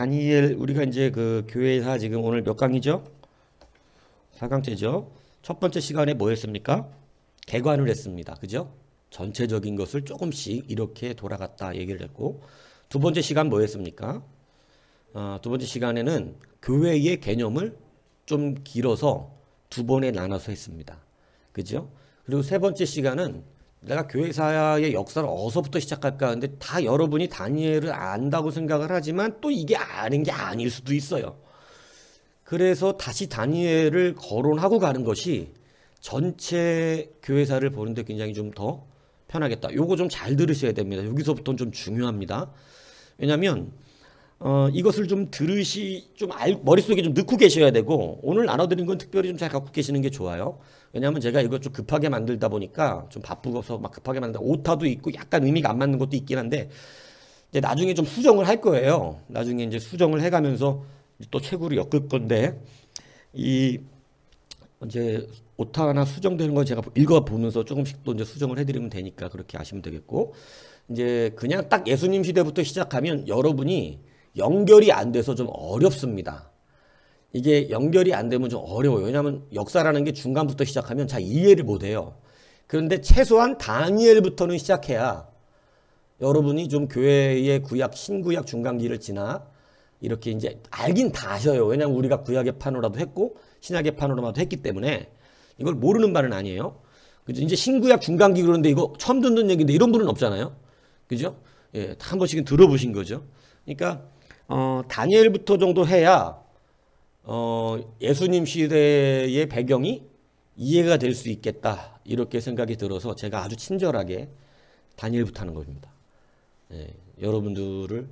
다니엘 우리가 이제 그 교회사 지금 오늘 몇 강이죠? 4강째죠. 첫 번째 시간에 뭐 했습니까? 개관을 했습니다. 그죠? 전체적인 것을 조금씩 이렇게 돌아갔다 얘기를 했고, 두 번째 시간 뭐 했습니까? 두 번째 시간에는 교회의 개념을 좀 길어서 두 번에 나눠서 했습니다. 그죠? 그리고 세 번째 시간은 내가 교회사의 역사를 어디서부터 시작할까 하는데 다 여러분이 다니엘을 안다고 생각을 하지만 또 이게 아는 게 아닐 수도 있어요. 그래서 다시 다니엘을 거론하고 가는 것이 전체 교회사를 보는데 굉장히 좀 더 편하겠다. 요거 좀 잘 들으셔야 됩니다. 여기서부터는 좀 중요합니다. 왜냐면 이것을 좀 머릿속에 좀 넣고 계셔야 되고, 오늘 나눠드린 건 특별히 좀 잘 갖고 계시는 게 좋아요. 왜냐하면 제가 이거 좀 급하게 만들다 보니까 좀 바쁘고서 막 급하게 만들다 오타도 있고 약간 의미가 안 맞는 것도 있긴 한데, 이제 나중에 좀 수정을 할 거예요. 나중에 이제 수정을 해가면서 또 최고로 엮을 건데, 이제 오타나 수정되는 거 제가 읽어보면서 조금씩 또 이제 수정을 해드리면 되니까 그렇게 아시면 되겠고, 이제 그냥 딱 예수님 시대부터 시작하면 여러분이 연결이 안 돼서 좀 어렵습니다. 이게 연결이 안 되면 좀 어려워요. 왜냐하면 역사라는 게 중간부터 시작하면 잘 이해를 못 해요. 그런데 최소한 다니엘부터는 시작해야 여러분이 좀 교회의 구약, 신구약 중간기를 지나 이렇게 이제 알긴 다 아셔요. 왜냐하면 우리가 구약의 판으로라도 했고 신약의 판으로라도 했기 때문에 이걸 모르는 바는 아니에요. 그죠? 이제 신구약 중간기 그런데 이거 처음 듣는 얘기인데 이런 분은 없잖아요. 그죠? 예, 한 번씩은 들어보신 거죠. 그러니까 다니엘부터 정도 해야 예수님 시대의 배경이 이해가 될 수 있겠다, 이렇게 생각이 들어서 제가 아주 친절하게 다니엘부터 하는 겁니다. 예, 여러분들을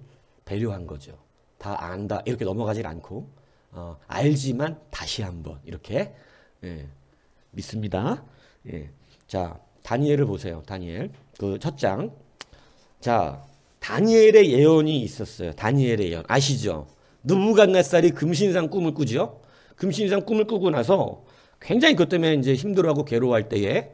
배려한 거죠. 다 안다 이렇게 넘어가질 않고 알지만 다시 한번 이렇게 믿습니다. 예. 자, 다니엘을 보세요. 다니엘 그 첫 장. 자, 다니엘의 예언이 있었어요. 다니엘의 예언 아시죠? 느부갓네살이 금신상 꿈을 꾸죠. 금신상 꿈을 꾸고 나서 굉장히 그것 때문에 이제 힘들어하고 괴로워할 때에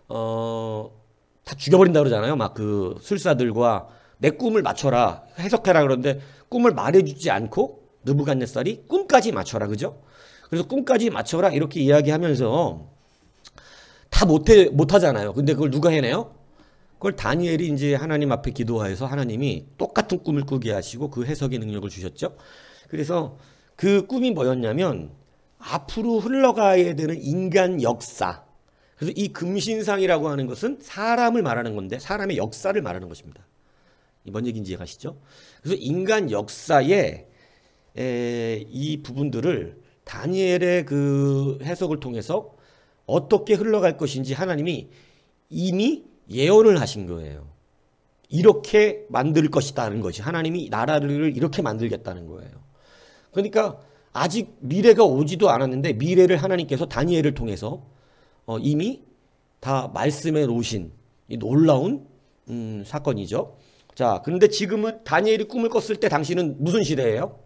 다 죽여버린다 그러잖아요. 막 그 술사들과 내 꿈을 맞춰라, 해석해라 그러는데 꿈을 말해주지 않고 느부갓네살이 꿈까지 맞춰라, 그죠? 그래서 꿈까지 맞춰라 이렇게 이야기하면서 다 못하잖아요. 근데 그걸 누가 해내요? 그걸 다니엘이 이제 하나님 앞에 기도하여서 하나님이 똑같은 꿈을 꾸게 하시고 그 해석의 능력을 주셨죠. 그래서 그 꿈이 뭐였냐면 앞으로 흘러가야 되는 인간 역사. 그래서 이 금신상이라고 하는 것은 사람을 말하는 건데 사람의 역사를 말하는 것입니다. 뭔 얘기인지 이해가시죠? 그래서 인간 역사의 이 부분들을 다니엘의 그 해석을 통해서 어떻게 흘러갈 것인지 하나님이 이미 예언을 하신 거예요. 이렇게 만들 것이다는 것이, 하나님이 나라를 이렇게 만들겠다는 거예요. 그러니까 아직 미래가 오지도 않았는데 미래를 하나님께서 다니엘을 통해서 이미 다 말씀해 놓으신 이 놀라운 사건이죠. 자, 그런데 지금은 다니엘이 꿈을 꿨을 때 당시는 무슨 시대예요?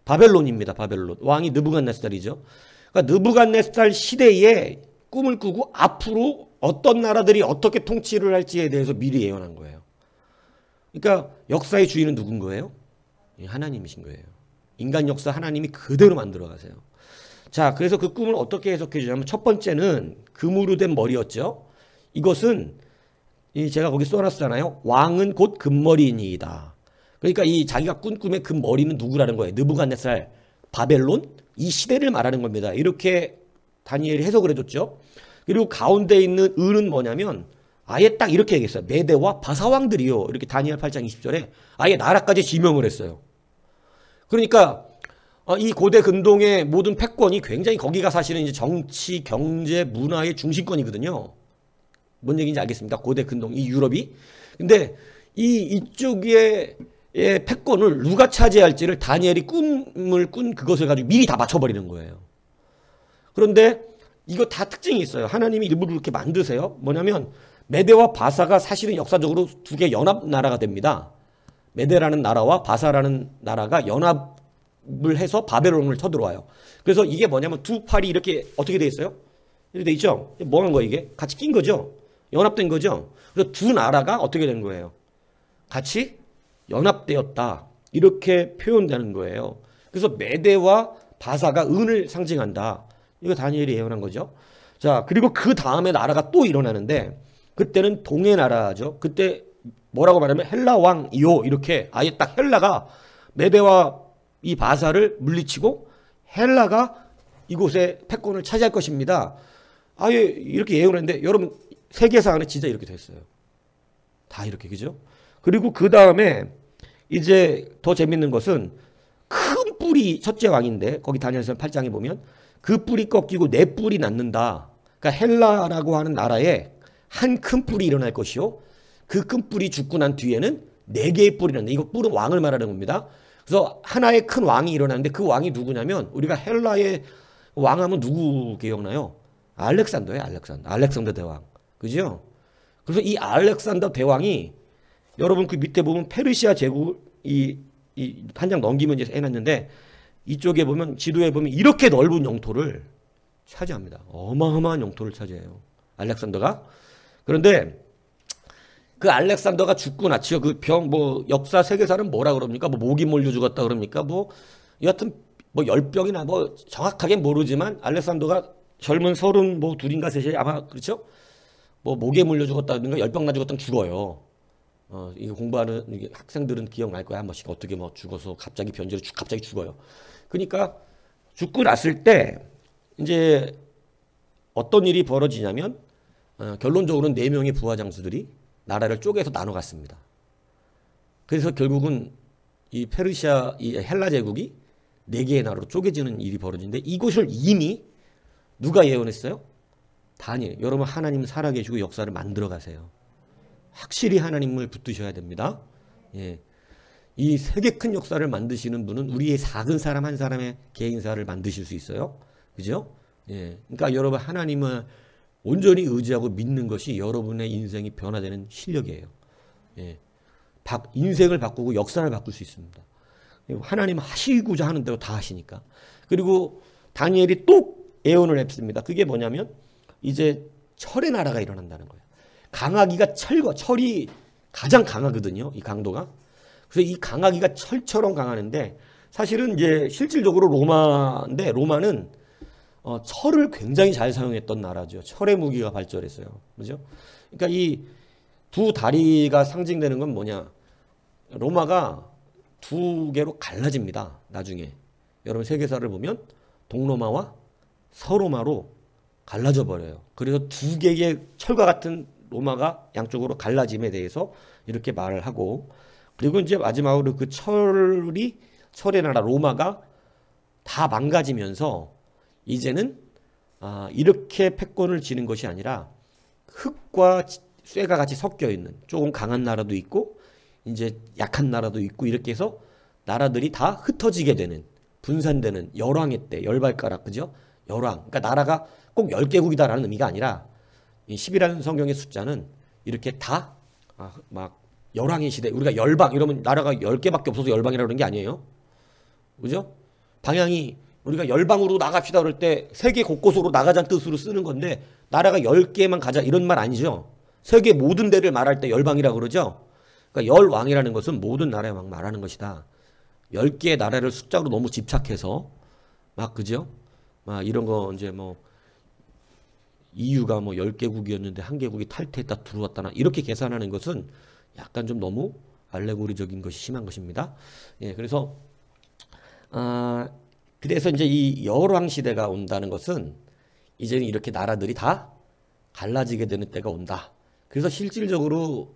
바벨론입니다. 바벨론. 왕이 느부갓네살이죠. 그러니까 느부갓네살 시대에 꿈을 꾸고 앞으로 어떤 나라들이 어떻게 통치를 할지에 대해서 미리 예언한 거예요. 그러니까 역사의 주인은 누군 거예요? 하나님이신 거예요. 인간 역사 하나님이 그대로 만들어 가세요. 자, 그래서 그 꿈을 어떻게 해석해 주냐면 첫 번째는 금으로 된 머리였죠. 이것은 제가 거기 써놨잖아요. 왕은 곧 금머리이니이다. 그러니까 이 자기가 꾼 꿈의 금머리는 누구라는 거예요? 느부갓네살, 바벨론, 이 시대를 말하는 겁니다. 이렇게 다니엘이 해석을 해줬죠. 그리고 가운데 있는 을은 뭐냐면 아예 딱 이렇게 얘기했어요. 메대와 바사왕들이요. 이렇게 다니엘 8장 20절에 아예 나라까지 지명을 했어요. 그러니까 이 고대 근동의 모든 패권이 굉장히 거기가 사실은 이제 정치, 경제, 문화의 중심권이거든요. 뭔 얘기인지 알겠습니다. 고대 근동, 이 유럽이. 근데 이쪽의 패권을 누가 차지할지를 다니엘이 꿈을 꾼 그것을 가지고 미리 다 맞춰버리는 거예요. 그런데 이거 다 특징이 있어요. 하나님이 일부러 이렇게 만드세요. 뭐냐면 메대와 바사가 사실은 역사적으로 두 개 연합 나라가 됩니다. 메대라는 나라와 바사라는 나라가 연합을 해서 바벨론을 쳐들어와요. 그래서 이게 뭐냐면 두 팔이 이렇게 어떻게 돼 있어요? 이렇게 돼 있죠? 뭐 한 거야 이게? 같이 낀 거죠? 연합된 거죠? 그래서 두 나라가 어떻게 된 거예요? 같이 연합되었다. 이렇게 표현되는 거예요. 그래서 메대와 바사가 은을 상징한다. 이거 다니엘이 예언한 거죠. 자, 그리고 그 다음에 나라가 또 일어나는데 그때는 동해 나라죠. 그때 뭐라고 말하면 헬라 왕이요. 이렇게 아예 딱 헬라가 메대와 이 바사를 물리치고 헬라가 이곳에 패권을 차지할 것입니다. 아예 이렇게 예언했는데 여러분 세계사 안에 진짜 이렇게 됐어요. 다 이렇게, 그죠? 그리고 그 다음에 이제 더 재밌는 것은 큰 뿔이 첫째 왕인데 거기 다니엘서 8장에 보면 그 뿔이 꺾이고 네 뿔이 낳는다. 그러니까 헬라라고 하는 나라에 한 큰 뿔이 일어날 것이요. 그 큰 뿔이 죽고 난 뒤에는 네 개의 뿔이 일어난다. 이거 뿔은 왕을 말하는 겁니다. 그래서 하나의 큰 왕이 일어나는데 그 왕이 누구냐면 우리가 헬라의 왕하면 누구 기억나요? 알렉산더예요. 알렉산더 대왕. 그죠? 그래서 이 알렉산더 대왕이 여러분 그 밑에 보면 페르시아 제국 이 한 장 넘기면 이제 해놨는데 이쪽에 보면 지도에 보면 이렇게 넓은 영토를 차지합니다. 어마어마한 영토를 차지해요. 알렉산더가. 그런데 그 알렉산더가 죽고 나치요. 그 병 뭐 역사 세계사는 뭐라 그럽니까? 뭐 모기 몰려 죽었다 그럽니까? 뭐 여하튼 뭐 열병이나 뭐 정확하게 모르지만 알렉산더가 젊은 30 뭐 둘인가 셋이 아마 그렇죠? 뭐 목에 물려 죽었다든가 열병 나 죽었다면 죽어요. 이거 공부하는 이게 학생들은 기억날 거야. 한 번씩 어떻게 뭐 죽어서 갑자기 변제로 갑자기 죽어요. 그러니까 죽고 났을 때 이제 어떤 일이 벌어지냐면 결론적으로는 4명의 부하 장수들이 나라를 쪼개서 나눠 갔습니다. 그래서 결국은 이 페르시아 이 헬라 제국이 4개의 나라로 쪼개지는 일이 벌어지는데 이것을 이미 누가 예언했어요? 다니엘. 여러분 하나님 살아계시고 역사를 만들어 가세요. 확실히 하나님을 붙드셔야 됩니다. 예. 이 세계 큰 역사를 만드시는 분은 우리의 작은 사람 한 사람의 개인사를 만드실 수 있어요. 그죠? 예. 그러니까 여러분 하나님을 온전히 의지하고 믿는 것이 여러분의 인생이 변화되는 실력이에요. 예. 인생을 바꾸고 역사를 바꿀 수 있습니다. 하나님 하시고자 하는 대로 다 하시니까. 그리고 다니엘이 또 예언을 했습니다. 그게 뭐냐면 이제 철의 나라가 일어난다는 거예요. 강하기가 철이 가장 강하거든요. 이 강도가. 그래서 이 강하기가 철처럼 강하는데 사실은 이제 실질적으로 로마인데 로마는 철을 굉장히 잘 사용했던 나라죠. 철의 무기가 발전했어요. 그죠? 그러니까 이 두 다리가 상징되는 건 뭐냐? 로마가 두 개로 갈라집니다. 나중에. 여러분 세계사를 보면 동로마와 서로마로 갈라져 버려요. 그래서 두 개의 철과 같은 로마가 양쪽으로 갈라짐에 대해서 이렇게 말을 하고 그리고 이제 마지막으로 그 철의 나라 로마가 다 망가지면서 이제는 이렇게 패권을 지는 것이 아니라 흙과 쇠가 같이 섞여 있는 조금 강한 나라도 있고 이제 약한 나라도 있고 이렇게 해서 나라들이 다 흩어지게 되는 분산되는 열왕의 때 열발가락 그죠? 열왕. 그러니까 나라가 꼭 10개국이다라는 의미가 아니라 이 10이라는 성경의 숫자는 이렇게 다 막 열왕의 시대 우리가 열방 이러면 나라가 10개밖에 없어서 열방이라고 그러는 게 아니에요. 그죠? 방향이 우리가 열방으로 나갑시다 그럴 때 세계 곳곳으로 나가자는 뜻으로 쓰는 건데 나라가 10개만 가자 이런 말 아니죠. 세계 모든 데를 말할 때 열방이라고 그러죠. 그러니까 열왕이라는 것은 모든 나라의 왕 말하는 것이다. 10개의 나라를 숫자로 너무 집착해서 막 그죠? 막 이런 거 이제 뭐 EU가 뭐 10개국이었는데 한 개국이 탈퇴했다 들어왔다나 이렇게 계산하는 것은 약간 좀 너무 알레고리적인 것이 심한 것입니다. 예, 그래서 이제 이 열왕 시대가 온다는 것은 이제는 이렇게 나라들이 다 갈라지게 되는 때가 온다. 그래서 실질적으로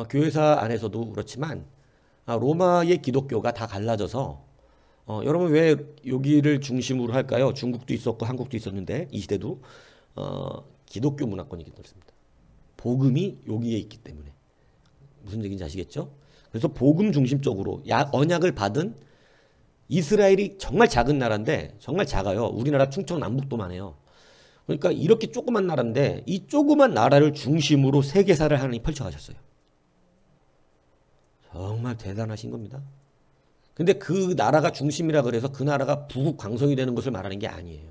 교회사 안에서도 그렇지만 로마의 기독교가 다 갈라져서 여러분 왜 여기를 중심으로 할까요? 중국도 있었고 한국도 있었는데 이 시대도 기독교 문화권이기 때문입니다. 복음이 여기에 있기 때문에 무슨 얘기인지 아시겠죠? 그래서 복음 중심적으로 언약을 받은 이스라엘이 정말 작은 나라인데 정말 작아요. 우리나라 충청 남북도만 해요. 그러니까 이렇게 조그만 나라인데 이 조그만 나라를 중심으로 세계사를 하나님 펼쳐가셨어요. 정말 대단하신 겁니다. 근데 그 나라가 중심이라 그래서 그 나라가 부국 강성이 되는 것을 말하는 게 아니에요.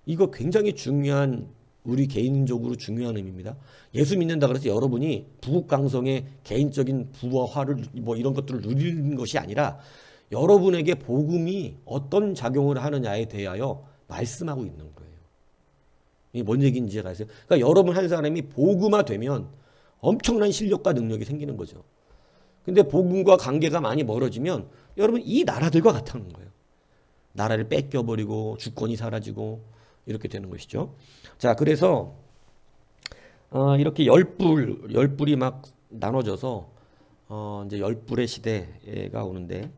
이거 굉장히 중요한 우리 개인적으로 중요한 의미입니다. 예수 믿는다 그래서 여러분이 부국강성의 개인적인 부와 화를 뭐 이런 것들을 누리는 것이 아니라 여러분에게 복음이 어떤 작용을 하느냐에 대하여 말씀하고 있는 거예요. 이게 뭔 얘기인지 아세요? 그러니까 여러분 한 사람이 복음화 되면 엄청난 실력과 능력이 생기는 거죠. 근데 복음과 관계가 많이 멀어지면 여러분 이 나라들과 같다는 거예요. 나라를 뺏겨버리고 주권이 사라지고 이렇게 되는 것이죠. 자, 그래서 이렇게 열불이 막 나눠져서 이제 열불의 시대가 오는데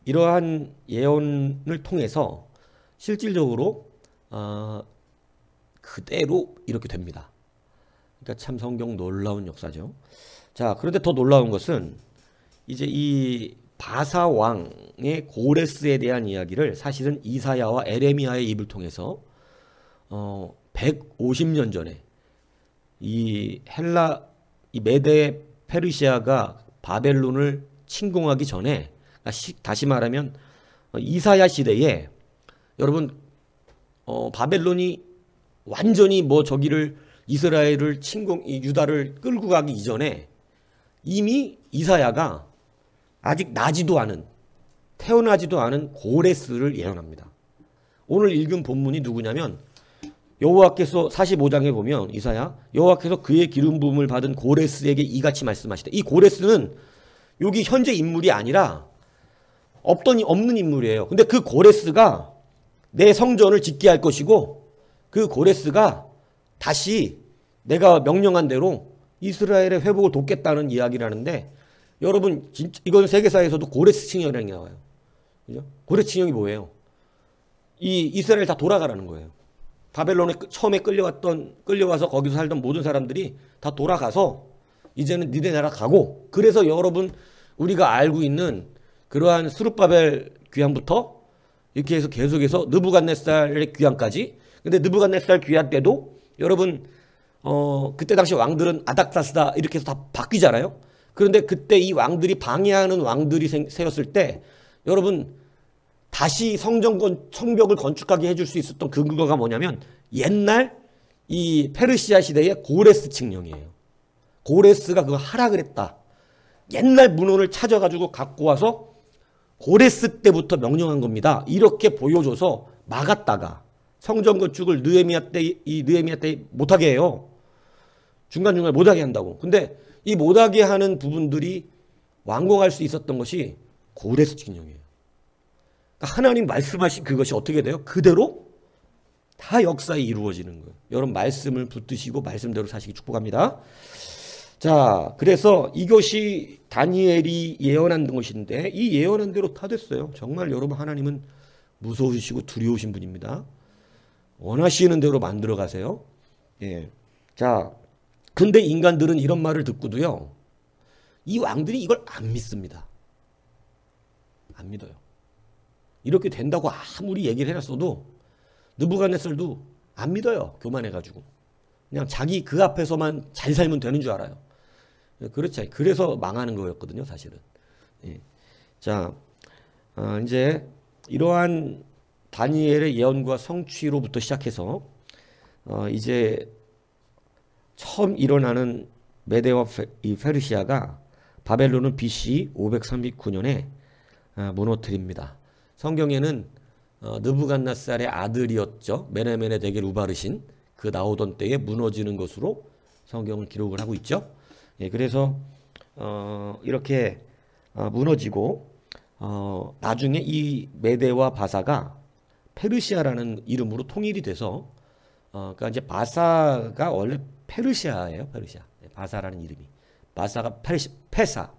이러한 예언을 통해서 실질적으로 그대로 이렇게 됩니다. 그러니까 참 성경 놀라운 역사죠. 자, 그런데 더 놀라운 것은 이제 이 바사 왕의 고레스에 대한 이야기를 사실은 이사야와 에레미야의 입을 통해서 150년 전에 이 메데 페르시아가 바벨론을 침공하기 전에, 다시 말하면 이사야 시대에 여러분 바벨론이 완전히 뭐 저기를 이스라엘을 유다를 끌고 가기 이전에 이미 이사야가 아직 태어나지도 않은 고레스를 예언합니다. 오늘 읽은 본문이 누구냐면 여호와께서 45장에 보면 이사야 여호와께서 그의 기름 부음을 받은 고레스에게 이같이 말씀하시되, 이 고레스는 여기 현재 인물이 아니라 없는 인물이에요. 근데 그 고레스가 내 성전을 짓게 할 것이고 그 고레스가 다시 내가 명령한 대로 이스라엘의 회복을 돕겠다는 이야기를 하는데, 여러분 진짜 이건 세계사에서도 고레스 칭령이라는 게 나와요. 그죠? 고레스 칭령이 뭐예요? 이 이스라엘 다 돌아가라는 거예요. 바벨론에 처음에 끌려와서 거기서 살던 모든 사람들이 다 돌아가서 이제는 니네 나라 가고, 그래서 여러분 우리가 알고 있는 그러한 스룹바벨 귀환부터 이렇게 해서 계속해서 느부갓네살의 귀환까지. 근데 느부갓네살 귀환 때도 여러분 그때 당시 왕들은 아닥사스다 이렇게 해서 다 바뀌잖아요. 그런데 그때 이 왕들이 방해하는 왕들이 세웠을 때 여러분 다시 성벽을 건축하게 해줄 수 있었던 근거가 뭐냐면 옛날 이 페르시아 시대의 고레스 칙령이에요. 고레스가 그거 하라 그랬다. 옛날 문헌을 찾아가지고 갖고 와서 고레스 때부터 명령한 겁니다. 이렇게 보여줘서 막았다가 성전 건축을 느헤미야 때 못하게 해요. 중간중간에 못하게 한다고. 근데 이 못하게 하는 부분들이 완공할 수 있었던 것이 고레스 칙령이에요. 그러니까 하나님 말씀하신 그것이 어떻게 돼요? 그대로 다 역사에 이루어지는 거예요. 여러분 말씀을 붙드시고 말씀대로 사시기 축복합니다. 자, 그래서 이것이 다니엘이 예언한 것인데 이 예언한 대로 다 됐어요. 정말 여러분 하나님은 무서우시고 두려우신 분입니다. 원하시는 대로 만들어 가세요. 예. 자, 근데 인간들은 이런 말을 듣고도요, 이 왕들이 이걸 안 믿습니다. 안 믿어요. 이렇게 된다고 아무리 얘기를 해놨어도 느부갓네살도 안 믿어요. 교만해가지고. 그냥 자기 그 앞에서만 잘 살면 되는 줄 알아요. 그렇지. 그래서 망하는 거였거든요, 사실은. 예. 자, 이제 이러한 다니엘의 예언과 성취로부터 시작해서 이제 처음 일어나는 메데와 페르시아가 바벨론은 BC 539년에 무너뜨립니다. 성경에는 느부갓네살의 아들이었죠. 메네멘의 대겔 우바르신 그 나오던 때에 무너지는 것으로 성경을 기록을 하고 있죠. 예, 그래서 이렇게 무너지고 나중에 이 메데와 바사가 페르시아라는 이름으로 통일이 돼서 그러니까 이제 바사가 원래 페르시아예요. 페르시아. 바사라는 이름이. 바사가 페사.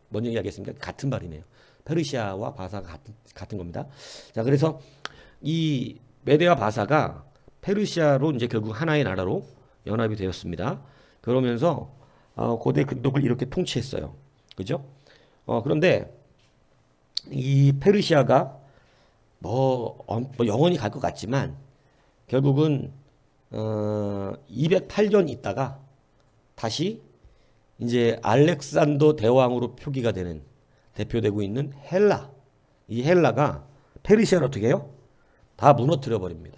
뭔 얘기 하겠습니까? 같은 말이네요. 페르시아와 바사가 같은 겁니다. 자, 그래서 이 메데와 바사가 페르시아로 이제 결국 하나의 나라로 연합이 되었습니다. 그러면서 고대 근동을 이렇게 통치했어요. 그죠? 그런데 이 페르시아가 뭐 영원히 갈 것 같지만 결국은 208년 있다가 다시 이제 알렉산더 대왕으로 표기가 되는, 대표되고 있는 헬라. 이 헬라가 페르시아를 어떻게 해요? 다 무너뜨려 버립니다.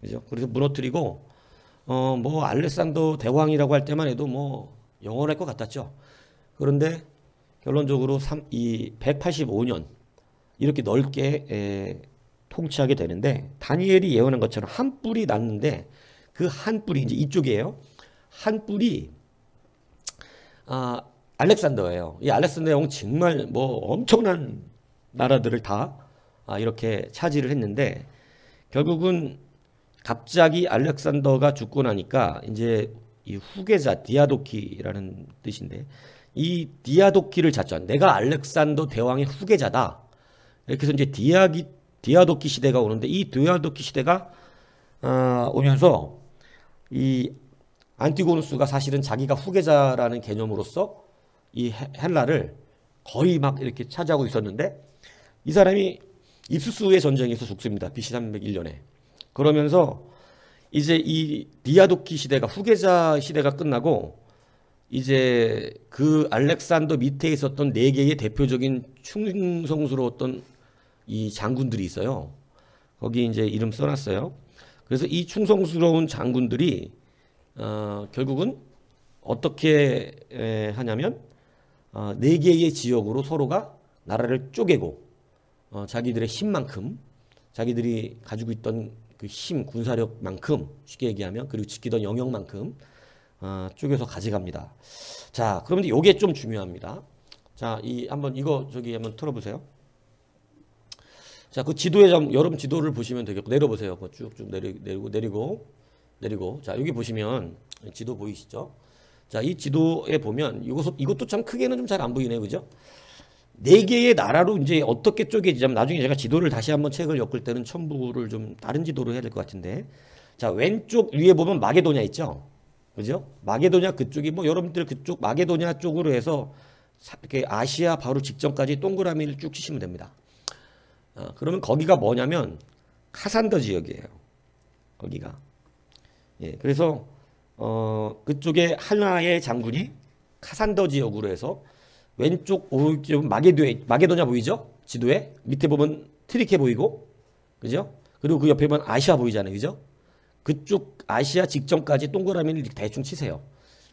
그죠? 그래서 무너뜨리고 뭐 알렉산더 대왕이라고 할 때만 해도 뭐 영원할 것 같았죠. 그런데 결론적으로 이 185년 이렇게 넓게 통치하게 되는데 다니엘이 예언한 것처럼 한 뿔이 났는데 그 한 뿔이 이제 이쪽이에요. 한 뿔이 알렉산더예요. 이 알렉산더 대왕은 정말 뭐 엄청난 나라들을 다 이렇게 차지를 했는데 결국은 갑자기 알렉산더가 죽고 나니까 이제 이 후계자 디아도키라는 뜻인데 이 디아도키를 찾죠. 내가 알렉산더 대왕의 후계자다. 이렇게 해서 이제 디아도키 시대가 오는데 이 디아도키 시대가 오면서 이 안티고누스가 사실은 자기가 후계자라는 개념으로서 이 헬라를 거의 막 이렇게 차지하고 있었는데 이 사람이 입수스의 전쟁에서 죽습니다. BC 301년에. 그러면서 이제 이 디아도키 시대가 후계자 시대가 끝나고 이제 그 알렉산더 밑에 있었던 네 개의 대표적인 충성스러웠던 이 장군들이 있어요. 거기 이제 이름 써놨어요. 그래서 이 충성스러운 장군들이 결국은 어떻게 하냐면 네 개의 지역으로 서로가 나라를 쪼개고 자기들의 힘만큼 자기들이 가지고 있던 그 힘, 군사력만큼 쉽게 얘기하면 그리고 지키던 영역만큼 쪼개서 가져갑니다. 자, 그런데 이게 좀 중요합니다. 자, 한번 이거 한번 틀어보세요. 자, 그 지도에 여러분 지도를 보시면 되겠고 내려보세요. 쭉쭉 내리고 자, 여기 보시면 지도 보이시죠? 자, 이 지도에 보면 이것도 참 크게는 좀 잘 안 보이네요, 그죠? 네 개의 나라로 이제 어떻게 쪼개지냐면 나중에 제가 지도를 다시 한번 책을 엮을 때는 첨부를 좀 다른 지도로 해야 될 것 같은데 자, 왼쪽 위에 보면 마게도냐 있죠? 그죠? 마게도냐 그쪽이 뭐 여러분들 그쪽 마게도냐 쪽으로 해서 이렇게 아시아 바로 직전까지 동그라미를 쭉 치시면 됩니다. 그러면 거기가 뭐냐면 카산더 지역이에요. 거기가. 예, 그래서 그쪽에 하나의 장군이 카산더 지역으로 해서 왼쪽 오른쪽 마게도냐 보이죠? 지도에 밑에 보면 트리케 보이고, 그죠? 그리고 그 옆에 보면 아시아 보이잖아요, 그죠? 그쪽 아시아 직전까지 동그라미를 대충 치세요.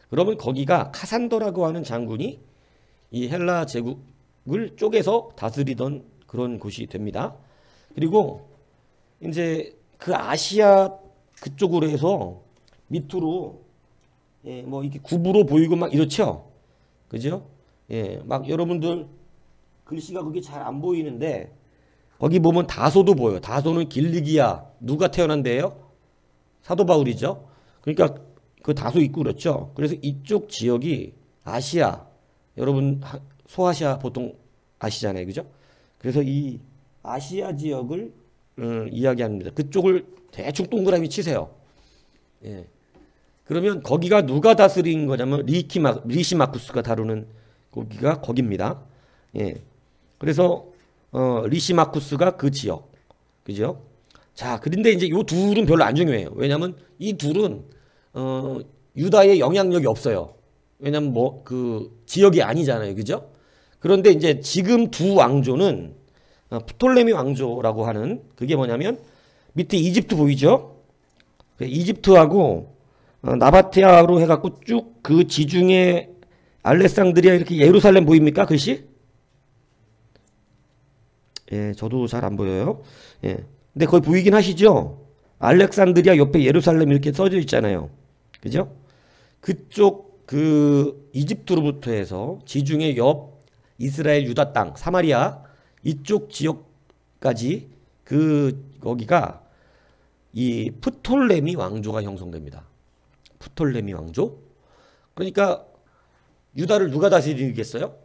그러면 거기가 카산더라고 하는 장군이 이 헬라 제국을 쪼개서 다스리던 그런 곳이 됩니다. 그리고 이제 그 아시아 그쪽으로 해서 밑으로 뭐 이렇게 굽으로 보이고 막 이렇죠, 그죠? 예, 막 여러분들 글씨가 그게 잘 안 보이는데 거기 보면 다소도 보여요. 다소는 길리기아 누가 태어난대요? 사도 바울이죠. 그러니까 그 다소 있고 그렇죠. 그래서 이쪽 지역이 아시아, 여러분 소아시아 보통 아시잖아요, 그죠? 그래서 이 아시아 지역을 이야기합니다. 그쪽을 대충 동그라미 치세요. 예. 그러면 거기가 누가 다스린 거냐면 리시마쿠스가 다루는 거기가 거깁니다. 예. 그래서 리시마쿠스가 그 지역, 그죠? 자, 그런데 이제 요 둘은 별로 안 중요해요. 왜냐하면 이 둘은 유다의 영향력이 없어요. 왜냐하면 뭐 그 지역이 아니잖아요, 그죠? 그런데 이제 지금 두 왕조는 프톨레미 왕조라고 하는 그게 뭐냐면 밑에 이집트 보이죠? 이집트하고 나바테아로 해갖고 쭉 그 지중해 알렉산드리아 이렇게 예루살렘 보입니까? 글씨? 예, 저도 잘 안 보여요. 예. 근데 거기 보이긴 하시죠? 알렉산드리아 옆에 예루살렘 이렇게 써져 있잖아요. 그죠? 그쪽 그 이집트로부터 해서 지중해 옆 이스라엘 유다 땅 사마리아 이쪽 지역까지 거기가 이 프톨레미 왕조가 형성됩니다. 프톨레미 왕조? 그러니까 유다를 누가 다스리겠어요?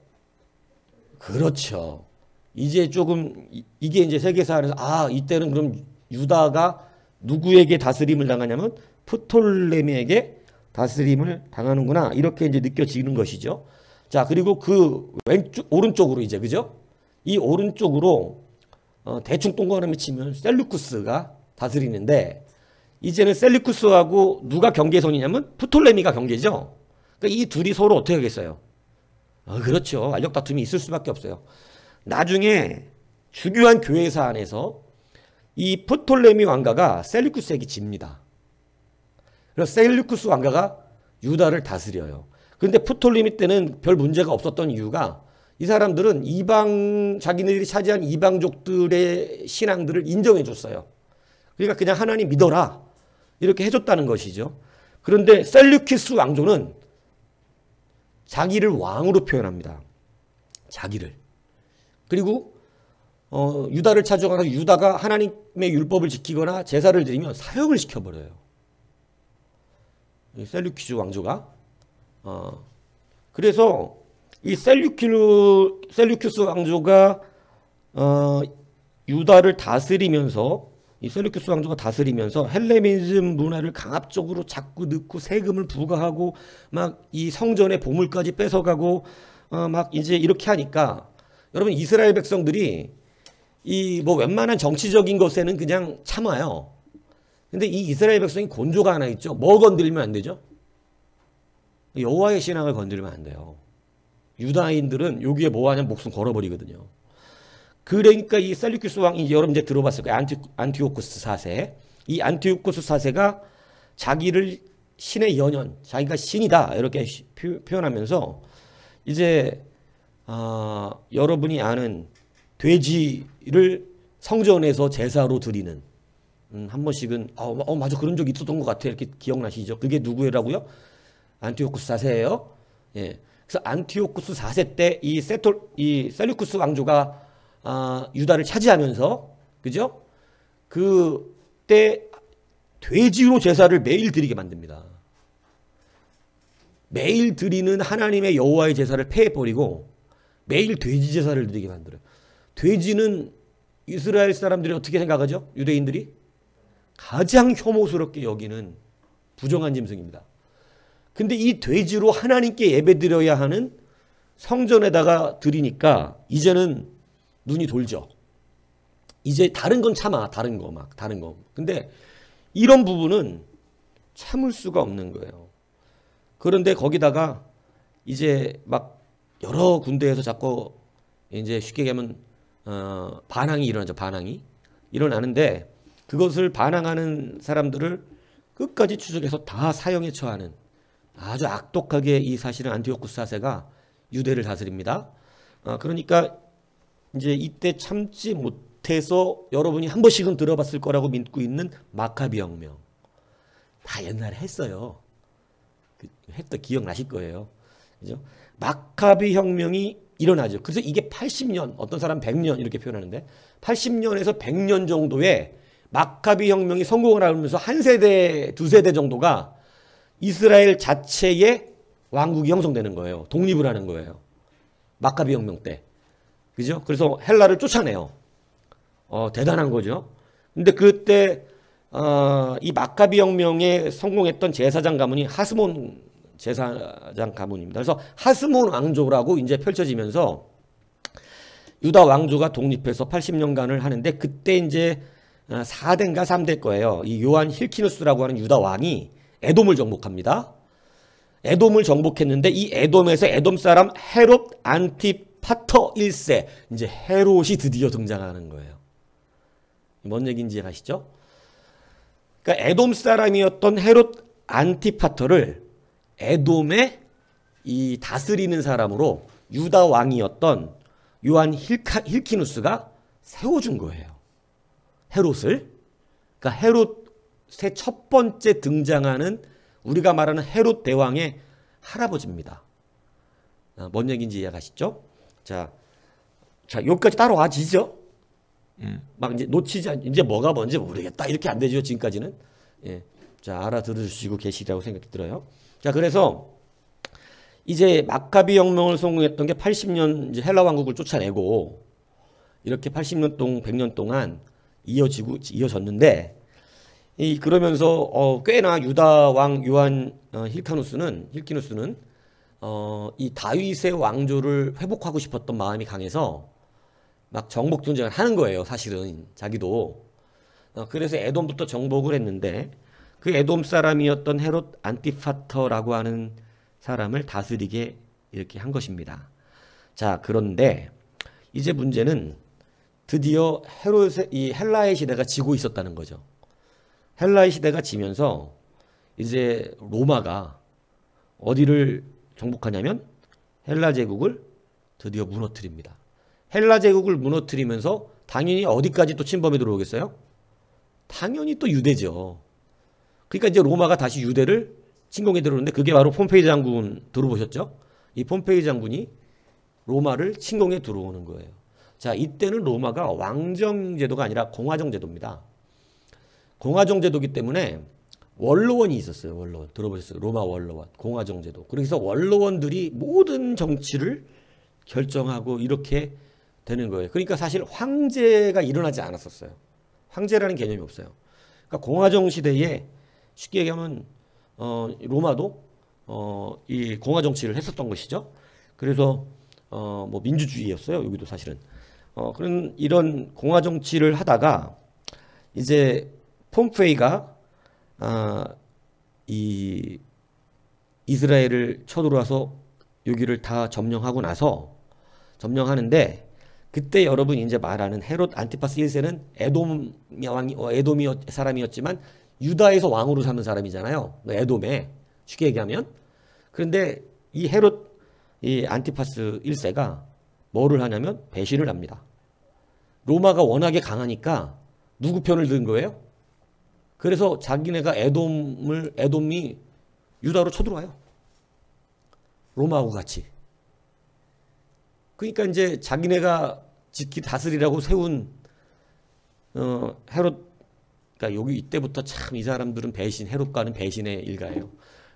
그렇죠. 이제 조금 이게 이제 세계사안에서 이때는 그럼 유다가 누구에게 다스림을 당하냐면 프톨레미에게 다스림을 당하는구나 이렇게 이제 느껴지는 것이죠. 자, 그리고 그 오른쪽으로 이제 그죠? 이 오른쪽으로 대충 동그라미 치면 셀루쿠스가 다스리는데 이제는 셀루쿠스하고 누가 경계선이냐면 프톨레미가 경계죠. 그러니까 이 둘이 서로 어떻게 하겠어요? 그렇죠. 알력 다툼이 있을 수밖에 없어요. 나중에 중요한 교회사 안에서 이 프톨레미 왕가가 셀류쿠스에게 집니다. 그래서 셀류쿠스 왕가가 유다를 다스려요. 그런데 프톨레미 때는 별 문제가 없었던 이유가 이 사람들은 자기네들이 차지한 이방족들의 신앙들을 인정해 줬어요. 그러니까 그냥 하나님 믿어라 이렇게 해줬다는 것이죠. 그런데 셀류키스 왕조는 자기를 왕으로 표현합니다. 자기를. 그리고 유다를 찾아가서 유다가 하나님의 율법을 지키거나 제사를 드리면 사형을 시켜버려요. 셀류키스 왕조가. 그래서 이 셀류키스 왕조가 유다를 다스리면서 이 셀류키스 왕조가 다스리면서 헬레니즘 문화를 강압적으로 자꾸 넣고 세금을 부과하고 막 이 성전의 보물까지 뺏어가고 막 이제 이렇게 하니까 여러분 이스라엘 백성들이 이 뭐 웬만한 정치적인 것에는 그냥 참아요. 근데 이 이스라엘 백성이 곤조가 하나 있죠. 뭐 건드리면 안 되죠? 여호와의 신앙을 건드리면 안 돼요. 유다인들은 여기에 뭐 하냐면 목숨 걸어버리거든요. 그러니까 이 셀류키스 왕이 여러분 이제 들어봤을 거예요. 안티오코스 4세. 이 안티오코스 4세가 자기를 신의 연연, 자기가 신이다 이렇게 표현하면서 이제 여러분이 아는 돼지를 성전에서 제사로 드리는 한 번씩은 맞아 그런 적 있었던 것 같아 이렇게 기억나시죠? 그게 누구라고요? 안티오코스 4세예요. 예. 그래서 안티오코스 4세 때 이 셀류쿠스 왕조가 유다를 차지하면서 그죠? 그때 돼지로 제사를 매일 드리게 만듭니다. 매일 드리는 하나님의 여호와의 제사를 폐해버리고 매일 돼지 제사를 드리게 만들어요. 돼지는 이스라엘 사람들이 어떻게 생각하죠? 유대인들이 가장 혐오스럽게 여기는 부정한 짐승입니다. 근데 이 돼지로 하나님께 예배드려야 하는 성전에다가 드리니까 이제는 눈이 돌죠. 이제 다른 건 참아. 다른 거. 근데 이런 부분은 참을 수가 없는 거예요. 그런데 거기다가 이제 막 여러 군데에서 자꾸 이제 쉽게 얘기하면 반항이 일어나죠. 반항이 일어나는데 그것을 반항하는 사람들을 끝까지 추적해서 다 사형에 처하는 아주 악독하게 이 사실은 안티오코스 4세가 유대를 다스립니다. 그러니까 이제 이때 참지 못해서 여러분이 한 번씩은 들어봤을 거라고 믿고 있는 마카비 혁명. 다 옛날에 했어요. 기억나실 거예요. 그죠? 마카비 혁명이 일어나죠. 그래서 이게 80년, 어떤 사람 100년 이렇게 표현하는데 80년에서 100년 정도의 마카비 혁명이 성공을 하면서 한 세대, 두 세대 정도가 이스라엘 자체의 왕국이 형성되는 거예요. 독립을 하는 거예요. 마카비 혁명 때. 그죠? 그래서 헬라를 쫓아내요. 대단한 거죠. 근데 그때 이 마카비 혁명에 성공했던 제사장 가문이 하스몬 제사장 가문입니다. 그래서 하스몬 왕조라고 이제 펼쳐지면서 유다 왕조가 독립해서 80년간을 하는데 그때 이제 4대인가 3대일 거예요. 이 요한 힐키누스라고 하는 유다 왕이 에돔을 정복합니다. 에돔을 정복했는데 이 에돔에서 에돔 사람 헤롯 안티파터 1세 이제 헤롯이 드디어 등장하는 거예요. 뭔 얘기인지 아시죠? 그러니까 에돔 사람이었던 헤롯 안티파터를 에돔의 이 다스리는 사람으로 유다 왕이었던 요한 힐키누스가 세워준 거예요. 헤롯을. 그러니까 헤롯의 첫 번째 등장하는 우리가 말하는 헤롯 대왕의 할아버지입니다. 뭔 얘기인지 이해가시죠? 자, 여기까지 따라와지죠? 막 이제 이제 뭐가 뭔지 모르겠다. 이렇게 안 되죠, 지금까지는. 예. 자, 알아들으시고 계시리라고 생각이 들어요. 자, 그래서 이제 마카비 혁명을 성공했던 게 80년 이제 헬라 왕국을 쫓아내고 이렇게 80년 동안 100년 동안 이어졌는데 그러면서 꽤나 유다 왕 요한 힐키누스는 이 다윗의 왕조를 회복하고 싶었던 마음이 강해서 막 정복 전쟁을 하는 거예요. 사실은 자기도. 그래서 에돔부터 정복을 했는데 그 에돔 사람이었던 헤롯 안티파터라고 하는 사람을 다스리게 이렇게 한 것입니다. 자, 그런데 이제 문제는 드디어 이 헬라의 시대가 지고 있었다는 거죠. 헬라의 시대가 지면서 이제 로마가 어디를 정복하냐면 헬라 제국을 드디어 무너뜨립니다. 헬라 제국을 무너뜨리면서 당연히 어디까지 또 침범해 들어오겠어요? 당연히 또 유대죠. 그러니까 이제 로마가 다시 유대를 침공해 들어오는데 그게 바로 폼페이 장군 들어보셨죠? 이 폼페이 장군이 로마를 침공해 들어오는 거예요. 자, 이때는 로마가 왕정 제도가 아니라 공화정 제도입니다. 공화정 제도이기 때문에 원로원이 있었어요. 원로원. 들어보셨어요? 로마 원로원. 공화정 제도. 그래서 원로원들이 모든 정치를 결정하고 이렇게 되는 거예요. 그러니까 사실 황제가 일어나지 않았었어요. 황제라는 개념이 없어요. 그러니까 공화정 시대에 쉽게 얘기하면 로마도 이 공화 정치를 했었던 것이죠. 그래서 뭐 민주주의였어요. 여기도 사실은 그런 이런 공화 정치를 하다가 이제 폼페이가 이 이스라엘을 쳐들어와서 여기를 다 점령하고 나서 점령하는데 그때 여러분 이제 말하는 헤롯 안티파스 1세는 에돔이 사람이었지만 유다에서 왕으로 사는 사람이잖아요. 에돔에 쉽게 얘기하면. 그런데 이 헤롯 이 안티파스 1세가 뭐를 하냐면 배신을 합니다. 로마가 워낙에 강하니까 누구 편을 든 거예요? 그래서 자기네가 에돔이 유다로 쳐들어와요. 로마하고 같이. 그러니까 이제 자기네가 다스리라고 세운 헤롯, 그러니까 여기 이때부터 참 이 사람들은 헤롯과는 배신의 일가예요.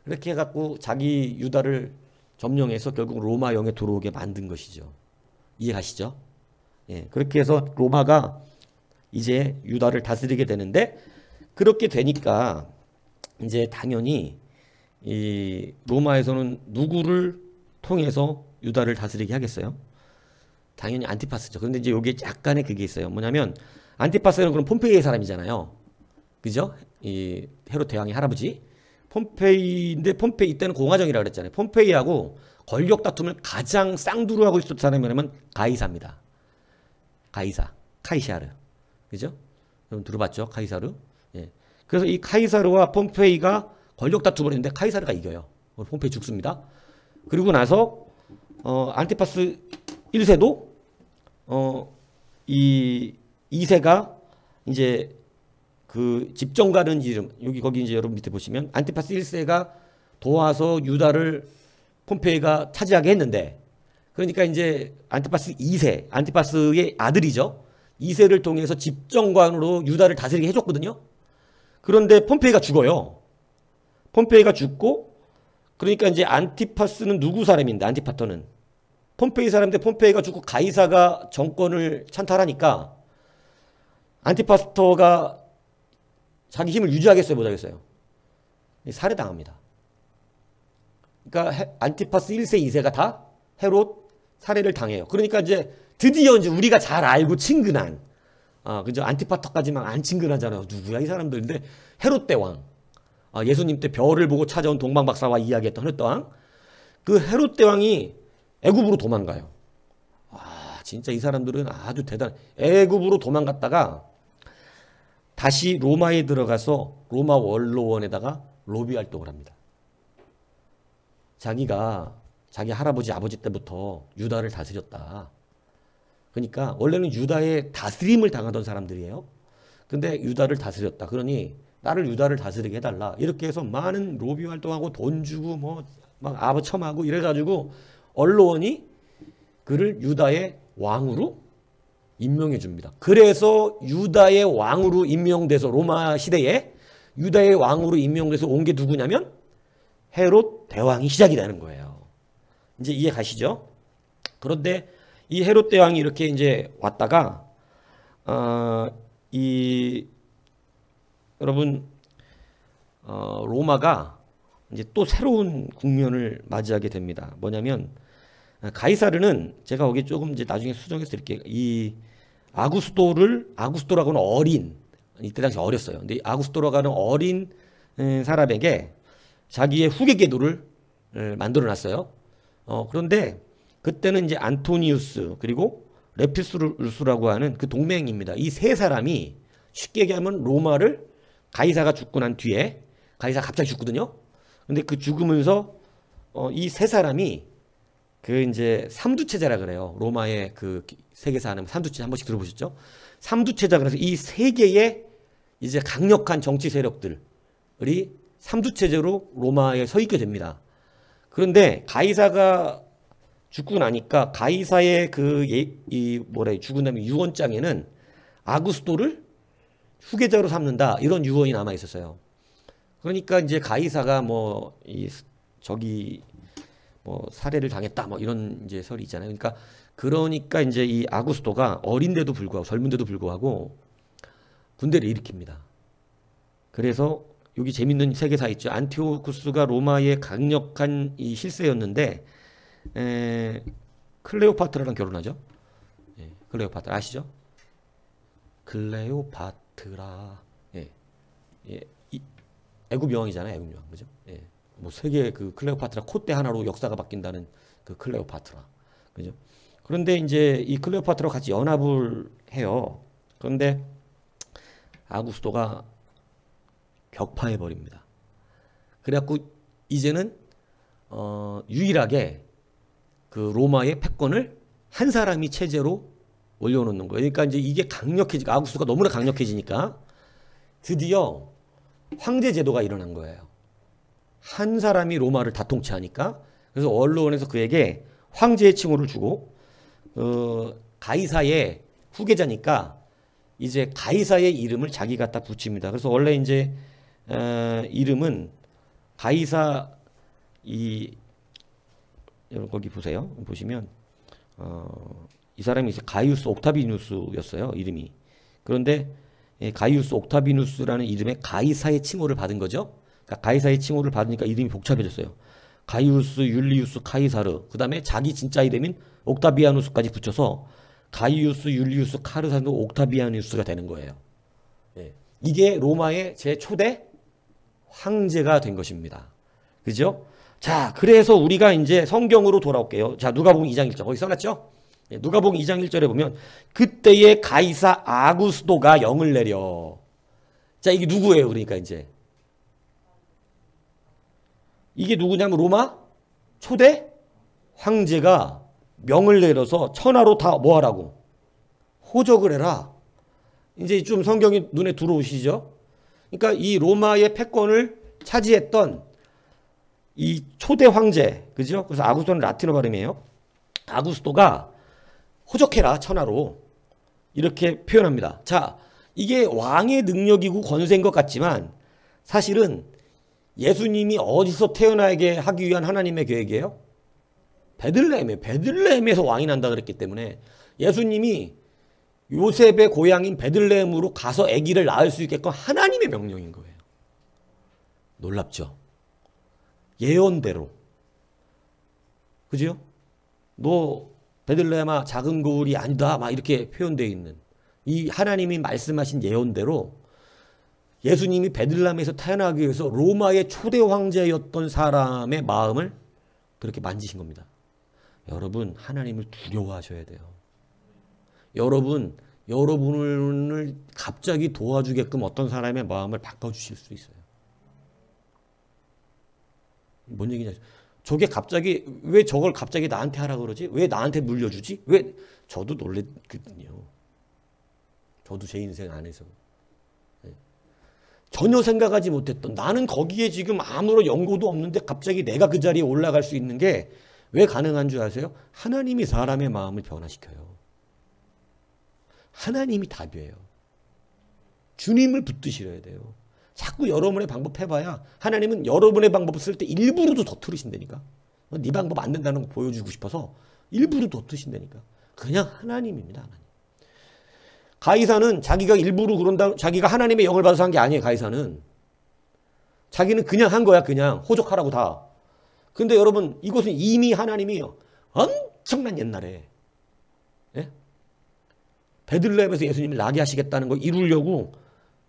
이렇게 해갖고 자기 유다를 점령해서 결국 로마령에 들어오게 만든 것이죠. 이해가시죠? 예, 그렇게 해서 로마가 이제 유다를 다스리게 되는데 그렇게 되니까 이제 당연히 이 로마에서는 누구를 통해서 유다를 다스리게 하겠어요? 당연히 안티파스죠. 그런데 이제 여기에 약간의 그게 있어요. 뭐냐면 안티파스는 그럼 폼페이의 사람이잖아요. 그죠? 이 헤롯 대왕의 할아버지. 폼페이인데 폼페이 이때는 공화정이라고 그랬잖아요. 폼페이하고 권력 다툼을 가장 쌍두루하고 있었던 사람이 뭐냐면 가이사입니다. 카이사르. 그죠? 여러분 들어봤죠? 카이사르. 예. 그래서 이 카이사르와 폼페이가 권력 다툼을 했는데 카이사르가 이겨요. 폼페이 죽습니다. 그리고 나서 안티파스 1세도 이 2세가 이제 그 집정가는 이름 거기 이제 여러분 밑에 보시면 안티파스 1세가 도와서 유다를 폼페이가 차지하게 했는데 그러니까 이제 안티파스 2세 안티파스의 아들이죠. 2세를 통해서 집정관으로 유다를 다스리게 해줬거든요. 그런데 폼페이가 죽어요. 폼페이가 죽고 그러니까 이제 안티파스는 누구 사람인데 안티파터는 폼페이 사람인데 폼페이가 죽고 가이사가 정권을 찬탈하니까 안티파스터가 자기 힘을 유지하겠어요? 못하겠어요? 살해당합니다. 그러니까 안티파스 1세, 2세가 다 헤롯 살해를 당해요. 그러니까 이제 드디어 이제 우리가 잘 알고 친근한 그죠? 안티파터까지만 안 친근하잖아요. 누구야 이 사람들. 근데 헤롯 대왕 예수님 때 별을 보고 찾아온 동방박사와 이야기했던 헤롯 대왕 그 헤롯 대왕이 애굽으로 도망가요. 진짜 이 사람들은 아주 대단해. 애굽으로 도망갔다가 다시 로마에 들어가서 로마 원로원에다가 로비 활동을 합니다. 자기가 자기 할아버지 아버지 때부터 유다를 다스렸다. 그러니까 원래는 유다의 다스림을 당하던 사람들이에요. 근데 유다를 다스렸다. 그러니 나를 유다를 다스리게 해달라. 이렇게 해서 많은 로비 활동하고 돈 주고 뭐 막 아부첨하고 이래가지고 언로원이 그를 유다의 왕으로 임명해 줍니다. 그래서 유다의 왕으로 임명돼서 로마 시대에 유다의 왕으로 임명돼서 온 게 누구냐면 헤롯 대왕이 시작이 되는 거예요. 이제 이해 가시죠? 그런데 이 헤롯 대왕이 이렇게 이제 왔다가 여러분 로마가 이제 또 새로운 국면을 맞이하게 됩니다. 뭐냐면 가이사르는 제가 거기 조금 이제 나중에 수정해서 드릴게요. 이 아구스토라고는 어린 이때 당시 어렸어요. 근데 아구스토라고 하는 어린 사람에게 자기의 후계 궤도를 만들어 놨어요. 그런데 그때는 이제 안토니우스 그리고 레피스루스라고 하는 그 동맹입니다. 이 세 사람이 쉽게 얘기하면 로마를 가이사가 죽고 난 뒤에 가이사가 갑자기 죽거든요. 근데 그 죽으면서 이 세 사람이 그 이제 삼두체제라 그래요. 로마의 그 세계사 하는 삼두체 한 번씩 들어보셨죠? 삼두체자 그래서 이 세 개의 이제 강력한 정치 세력들이 삼두체제로 로마에 서 있게 됩니다. 그런데 가이사가 죽고 나니까 가이사의 죽은 다음에 유언장에는 아구스토를 후계자로 삼는다 이런 유언이 남아 있었어요. 그러니까 이제 가이사가 살해를 당했다 이런 이제 설이 있잖아요. 그러니까 이제 이 아구스토가 어린데도 불구하고 젊은데도 불구하고 군대를 일으킵니다. 그래서 여기 재밌는 세계사 있죠. 안티오쿠스가 로마의 강력한 이 실세였는데 클레오파트라랑 결혼하죠. 클레오파트라 아시죠? 클레오파트라. 애굽 여왕이잖아요. 애굽 여왕 그죠? 세계 그 클레오파트라 콧대 하나로 역사가 바뀐다는 그 클레오파트라 그죠? 그런데 이제 이 클레오파트라와 같이 연합을 해요. 그런데 아구스토가 격파해 버립니다. 그래갖고 이제는 유일하게 그 로마의 패권을 한 사람이 체제로 올려놓는 거예요. 그러니까 이제 이게 아구스토가 너무나 강력해지니까 드디어 황제 제도가 일어난 거예요. 한 사람이 로마를 다 통치하니까. 그래서 언론에서 그에게 황제의 칭호를 주고 가이사의 후계자니까 이제 가이사의 이름을 자기 갖다 붙입니다. 그래서 원래 이제 이름은 가이사 거기 보세요. 보시면 이 사람이 이제 가이우스 옥타비누스였어요. 이름이. 그런데 가이우스 옥타비누스라는 이름에 가이사의 칭호를 받은 거죠. 그러니까 가이사의 칭호를 받으니까 이름이 복잡해졌어요. 가이우스 율리우스 카이사르 그 다음에 자기 진짜 이름인 옥타비아누스까지 붙여서 가이우스 율리우스 카르사르 옥타비아누스가 되는 거예요. 이게 로마의 제초대 황제가 된 것입니다. 그죠? 자, 그래서 우리가 이제 성경으로 돌아올게요. 자, 누가복음 2장 1절 거기 써놨죠? 누가복음 2장 1절에 보면 그때의 가이사 아구스토가 영을 내려. 자, 이게 누구예요? 그러니까 이제 이게 누구냐면 로마 초대 황제가 명을 내려서 천하로 다 뭐하라고? 호적을 해라. 이제 좀 성경이 눈에 들어오시죠? 그러니까 이 로마의 패권을 차지했던 이 초대 황제, 그죠? 그래서 아구스토는 라틴어 발음이에요. 아구스토가 호적해라, 천하로. 이렇게 표현합니다. 자, 이게 왕의 능력이고 권세인 것 같지만 사실은 예수님이 어디서 태어나게 하기 위한 하나님의 계획이에요? 베들레헴이에요. 베들레헴에서 왕이 난다 그랬기 때문에 예수님이 요셉의 고향인 베들레헴으로 가서 아기를 낳을 수 있게끔 하나님의 명령인 거예요. 놀랍죠? 예언대로. 그죠? 너 베들레헴아 작은 거울이 아니다 막 이렇게 표현되어 있는 이 하나님이 말씀하신 예언대로 예수님이 베들레헴에서 태어나기 위해서 로마의 초대 황제였던 사람의 마음을 그렇게 만지신 겁니다. 여러분 하나님을 두려워하셔야 돼요. 여러분을 갑자기 도와주게끔 어떤 사람의 마음을 바꿔주실 수 있어요. 뭔 얘기냐? 저게 갑자기 왜 저걸 갑자기 나한테 하라고 그러지? 왜 나한테 물려주지? 왜? 저도 놀랬거든요. 저도 제 인생 안에서 전혀 생각하지 못했던 나는 거기에 지금 아무런 연고도 없는데 갑자기 내가 그 자리에 올라갈 수 있는 게 왜 가능한 줄 아세요? 하나님이 사람의 마음을 변화시켜요. 하나님이 답이에요. 주님을 붙드셔야 돼요. 자꾸 여러분의 방법 해봐야 하나님은 여러분의 방법을 쓸 때 일부러도 더 틀으신다니까. 네 방법 안 된다는 거 보여주고 싶어서 일부러 더 틀으신다니까. 그냥 하나님입니다. 하나님. 가이사는 자기가 일부러 그런다, 자기가 하나님의 영을 받아서 한 게 아니에요. 가이사는 자기는 그냥 한 거야. 그냥 호적하라고 다. 근데 여러분 이것은 이미 하나님이 엄청난 옛날에 베들레헴에서 예수님을 나게 하시겠다는 거 이루려고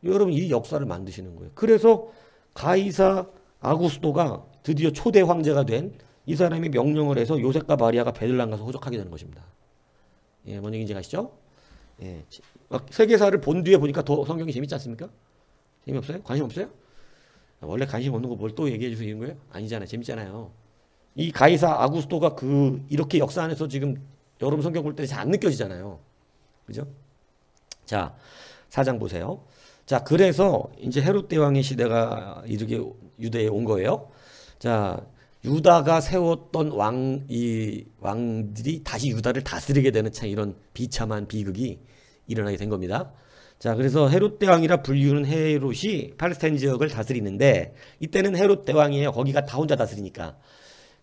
여러분 이 역사를 만드시는 거예요. 그래서 가이사 아구스토가 드디어 초대 황제가 된 이 사람이 명령을 해서 요셉과 마리아가 베들레헴 가서 호적하게 되는 것입니다. 예, 뭔 얘기인지 아시죠? 예, 세계사를 본 뒤에 보니까 더 성경이 재밌지 않습니까? 재미없어요? 관심 없어요? 원래 관심 없는 거 뭘 또 얘기해 주시는 거예요? 아니잖아요. 재밌잖아요. 이 가이사 아구스토가 이렇게 역사 안에서 지금 여러분 성경 볼 때 잘 안 느껴지잖아요. 그죠? 자, 4장 보세요. 자, 그래서 이제 헤롯 대왕의 시대가 이렇게 유대에 온 거예요. 자, 유다가 세웠던 왕들이 다시 유다를 다스리게 되는 참 이런 비참한 비극이 일어나게 된 겁니다. 자, 그래서 헤롯 대왕이라 불리우는 헤롯이 팔레스타인 지역을 다스리는데 이때는 헤롯 대왕이에요. 거기가 다 혼자 다스리니까.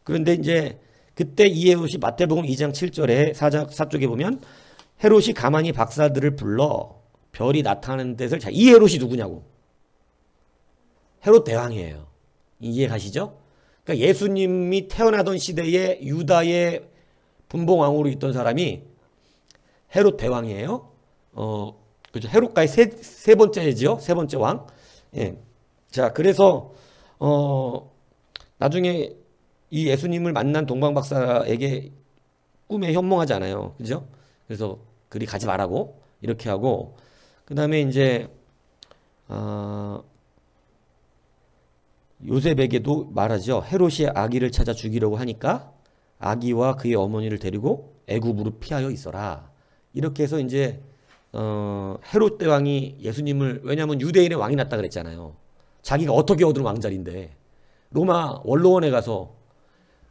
그런데 이제 그때 이 헤롯이 마태복음 2장 7절에 4쪽에 보면 헤롯이 가만히 박사들을 불러 별이 나타나는 데서 자, 이 헤롯이 누구냐고. 헤롯 대왕이에요. 이해 가시죠? 그러니까 예수님이 태어나던 시대에 유다의 분봉왕으로 있던 사람이 헤롯 대왕이에요. 그죠? 헤롯가의 세 번째지요. 세 번째 왕. 예. 자, 그래서 나중에 이 예수님을 만난 동방 박사에게 꿈에 현몽하지 않아요. 그죠? 그래서 그리 가지 말라고 이렇게 하고 그다음에 이제 요셉에게도 말하죠. 헤롯이 아기를 찾아 죽이려고 하니까 아기와 그의 어머니를 데리고 애굽으로 피하여 있어라. 이렇게 해서 이제 헤롯 대왕이 예수님을 왜냐하면 유대인의 왕이 났다 그랬잖아요. 자기가 어떻게 얻은 왕자리인데 로마 원로원에 가서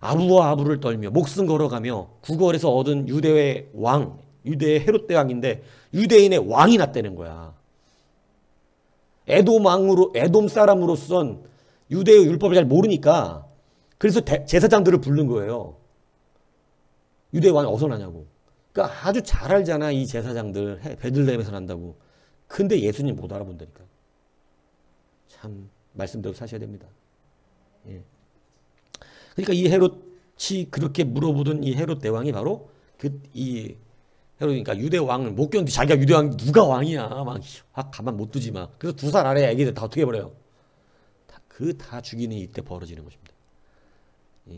아부와 아부를 떨며 목숨 걸어가며 구걸해서 얻은 유대의 왕, 유대의 헤롯 대왕인데 유대인의 왕이 났다는 거야. 에돔 사람으로선 유대의 율법을 잘 모르니까 그래서 제사장들을 부른 거예요. 유대 왕이 어디서 나냐고. 그러니까 아주 잘 알잖아 이 제사장들 베들레헴에서 난다고. 근데 예수님 못 알아본다니까. 참 말씀대로 사셔야 됩니다. 예. 그러니까 이 헤롯이 그렇게 물어보던 이 헤롯 대왕이 바로 이 헤롯이니까 유대 왕을 못 견디 자기가 유대 왕 누가 왕이야 막 가만 못 두지 막. 그래서 2살 아래 애기들 다 어떻게 해버려요. 다 죽이는 이때 벌어지는 것입니다.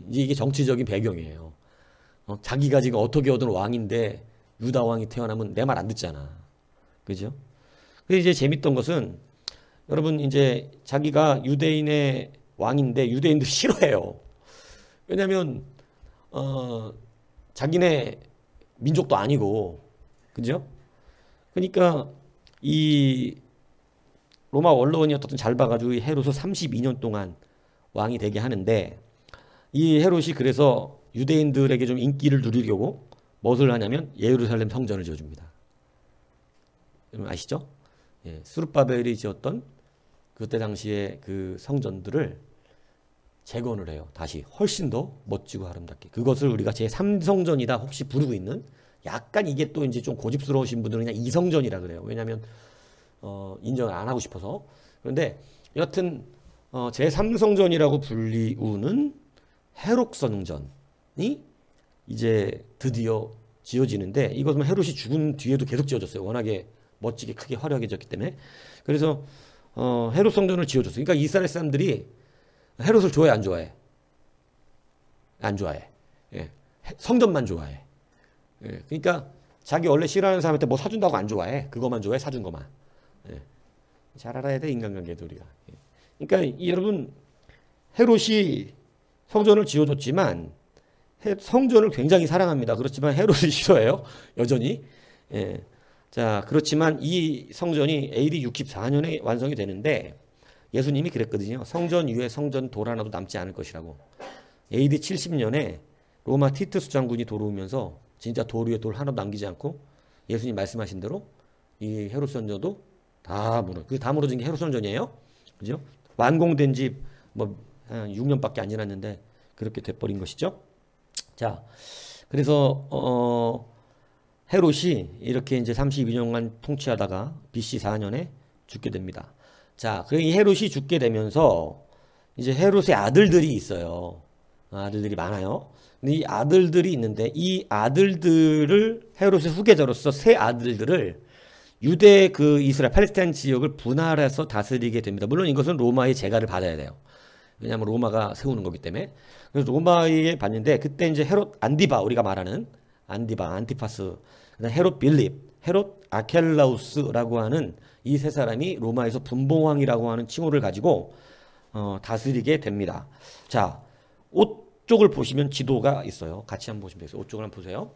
이제 이게 정치적인 배경이에요. 자기가 지금 어떻게 얻은 왕인데 유다 왕이 태어나면 내 말 안 듣잖아. 그죠? 그래서 이제 재밌던 것은 여러분 이제 자기가 유대인의 왕인데 유대인들 싫어해요. 왜냐면 자기네 민족도 아니고 그죠? 그러니까 이 로마 원로원이 어떻든 잘 봐가지고 헤롯을 32년 동안 왕이 되게 하는데 이 헤롯이 그래서 유대인들에게 좀 인기를 누리려고 무엇을 하냐면 예루살렘 성전을 지어줍니다. 여러분 아시죠? 예, 스룹바벨이 지었던 그때 당시에 그 성전들을 재건을 해요. 다시 훨씬 더 멋지고 아름답게. 그것을 우리가 제3성전이다 혹시 부르고 있는 약간 이게 또 이제 좀 고집스러우신 분들은 그냥 2성전이라 그래요. 왜냐하면 인정을 안 하고 싶어서. 그런데 여하튼 제3성전이라고 불리우는 헤롯 성전이 이제 드디어 지어지는데 이것은 헤롯이 죽은 뒤에도 계속 지어졌어요. 워낙에 멋지게 크게 화려하게 지었기 때문에. 그래서 헤롯 성전을 지어줬어요. 그러니까 이스라엘 사람들이 헤롯을 좋아해 안 좋아해? 안 좋아해. 예. 성전만 좋아해. 예. 그러니까 자기 원래 싫어하는 사람한테 뭐 사준다고 안 좋아해. 그것만 좋아해. 사준 것만. 예. 잘 알아야 돼 인간관계도 우리가. 예. 그러니까 여러분 헤롯이 성전을 지어줬지만 성전을 굉장히 사랑합니다. 그렇지만 헤롯을 싫어해요. 여전히. 예. 자 그렇지만 이 성전이 AD 64년에 완성이 되는데 예수님이 그랬거든요. 성전 위에 성전 돌 하나도 남지 않을 것이라고. AD 70년에 로마 티투스 장군이 돌아오면서 진짜 돌 위에 돌 하나도 남기지 않고 예수님 말씀하신 대로 이 헤롯 성전도 다 무너진 게 헤롯 성전이에요. 그죠? 완공된 지 뭐 한 6년밖에 안 지났는데 그렇게 돼버린 것이죠. 자, 그래서 헤롯이 이렇게 이제 32년간 통치하다가 BC 4년에 죽게 됩니다. 자, 그 이 헤롯이 죽게 되면서 이제 헤롯의 아들들이 있어요. 아들들이 많아요. 근데 이 아들들이 있는데 이 아들들을 헤롯의 후계자로서 세 아들들을 유대 그 이스라엘 팔레스타인 지역을 분할해서 다스리게 됩니다. 물론 이것은 로마의 재가를 받아야 돼요. 왜냐하면 로마가 세우는 거기 때문에. 그래서 로마에 받는데 그때 이제 헤롯 안디바 우리가 말하는 안티파스 헤롯 빌립, 헤롯 아켈라우스라고 하는 이 세 사람이 로마에서 분봉왕이라고 하는 칭호를 가지고 다스리게 됩니다. 자, 오쪽을 보시면 지도가 있어요. 같이 한번 보시면 되겠어요. 오쪽을 한번 보세요.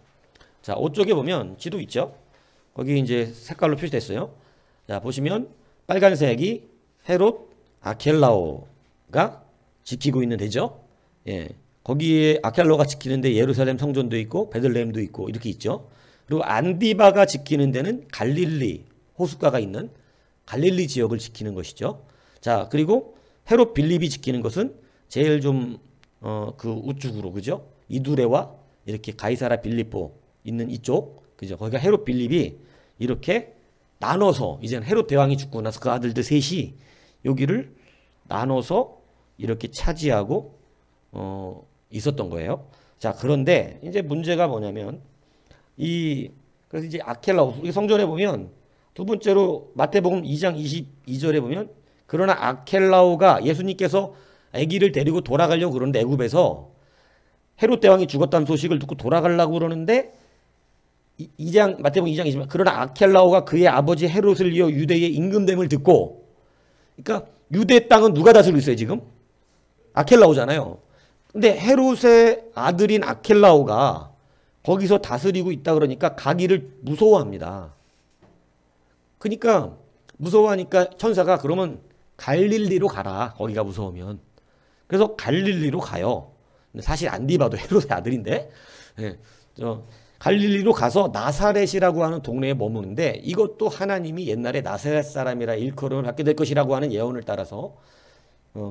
자, 오쪽에 보면 지도 있죠? 거기 이제 색깔로 표시됐어요. 자, 보시면 빨간색이 헤롯 아켈라오가 지키고 있는 데죠. 예. 거기에 아켈라오가 지키는데 예루살렘 성전도 있고 베들레헴도 있고 이렇게 있죠. 그리고 안디바가 지키는 데는 갈릴리 호숫가가 있는 갈릴리 지역을 지키는 것이죠. 자, 그리고 헤롯 빌립이 지키는 것은 제일 좀 그 우측으로, 그죠? 이두레와 이렇게 가이사라 빌립보 있는 이쪽, 그죠? 거기가 헤롯 빌립이 이렇게 나눠서, 이제는 헤롯 대왕이 죽고 나서 그 아들들 셋이 여기를 나눠서 이렇게 차지하고 있었던 거예요. 자, 그런데 이제 문제가 뭐냐면 그래서 이제 아켈라우스, 우리 성전에 보면 두 번째로 마태복음 2장 22절에 보면, 그러나 아켈라오가 예수님께서 아기를 데리고 돌아가려고 그러는데 애굽에서 헤롯 대왕이 죽었다는 소식을 듣고 돌아가려고 그러는데 마태복음 2장 20절, 그러나 아켈라오가 그의 아버지 헤롯을 이어 유대의 임금됨을 듣고, 그러니까 유대 땅은 누가 다스리고 있어요 지금? 아켈라오잖아요. 근데 헤롯의 아들인 아켈라오가 거기서 다스리고 있다 그러니까 가기를 무서워합니다. 그러니까 무서워하니까 천사가 그러면 갈릴리로 가라. 거기가 무서우면. 그래서 갈릴리로 가요. 근데 사실 안디바도 헤롯의 아들인데, 예, 갈릴리로 가서 나사렛이라고 하는 동네에 머무는데, 이것도 하나님이 옛날에 나사렛 사람이라 일컬음을 받게 될 것이라고 하는 예언을 따라서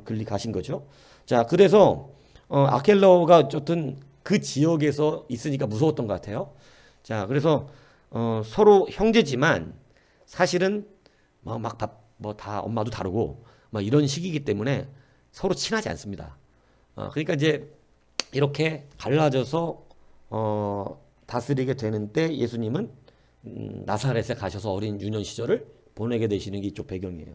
글리 가신 거죠. 자, 그래서 아켈라오가 어쨌든 그 지역에서 있으니까 무서웠던 것 같아요. 자, 그래서 서로 형제지만 사실은 다 엄마도 다르고 막 이런 식이기 때문에 서로 친하지 않습니다. 그러니까 이제 이렇게 갈라져서 다스리게 되는데, 예수님은 나사렛에 가셔서 어린 유년 시절을 보내게 되시는 게 이쪽 배경이에요.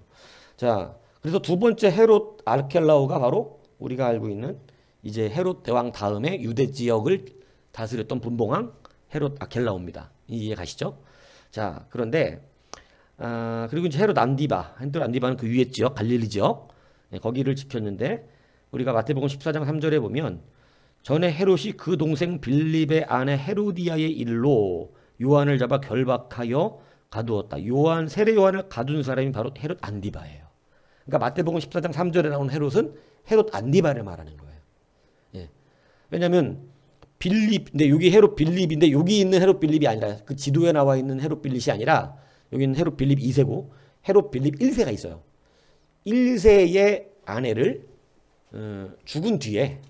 자, 그래서 두 번째 헤롯 아켈라오가 바로 우리가 알고 있는 이제 헤롯 대왕 다음에 유대 지역을 다스렸던 분봉왕 헤롯 아켈라오입니다. 이해 가시죠? 자, 그런데 그리고 이제 헤롯 안디바는 그 위에 지역, 갈릴리 지역, 거기를 지켰는데, 우리가 마태복음 14장 3절에 보면, 전에 헤롯이 그 동생 빌립의 아내 헤로디아의 일로 요한을 잡아 결박하여 가두었다. 세례 요한을 가둔 사람이 바로 헤롯 안디바예요. 그러니까 마태복음 14장 3절에 나오는 헤롯은 헤롯 안디바를 말하는 거예요. 예. 왜냐하면 근데 여기 헤롯 빌립인데, 여기 있는 헤롯 빌립이 아니라, 그 지도에 나와 있는 헤롯 빌립이 아니라 여기는 헤롯 빌립 2세고 헤롯 빌립 1세가 있어요. 1세의 아내를 죽은 뒤에,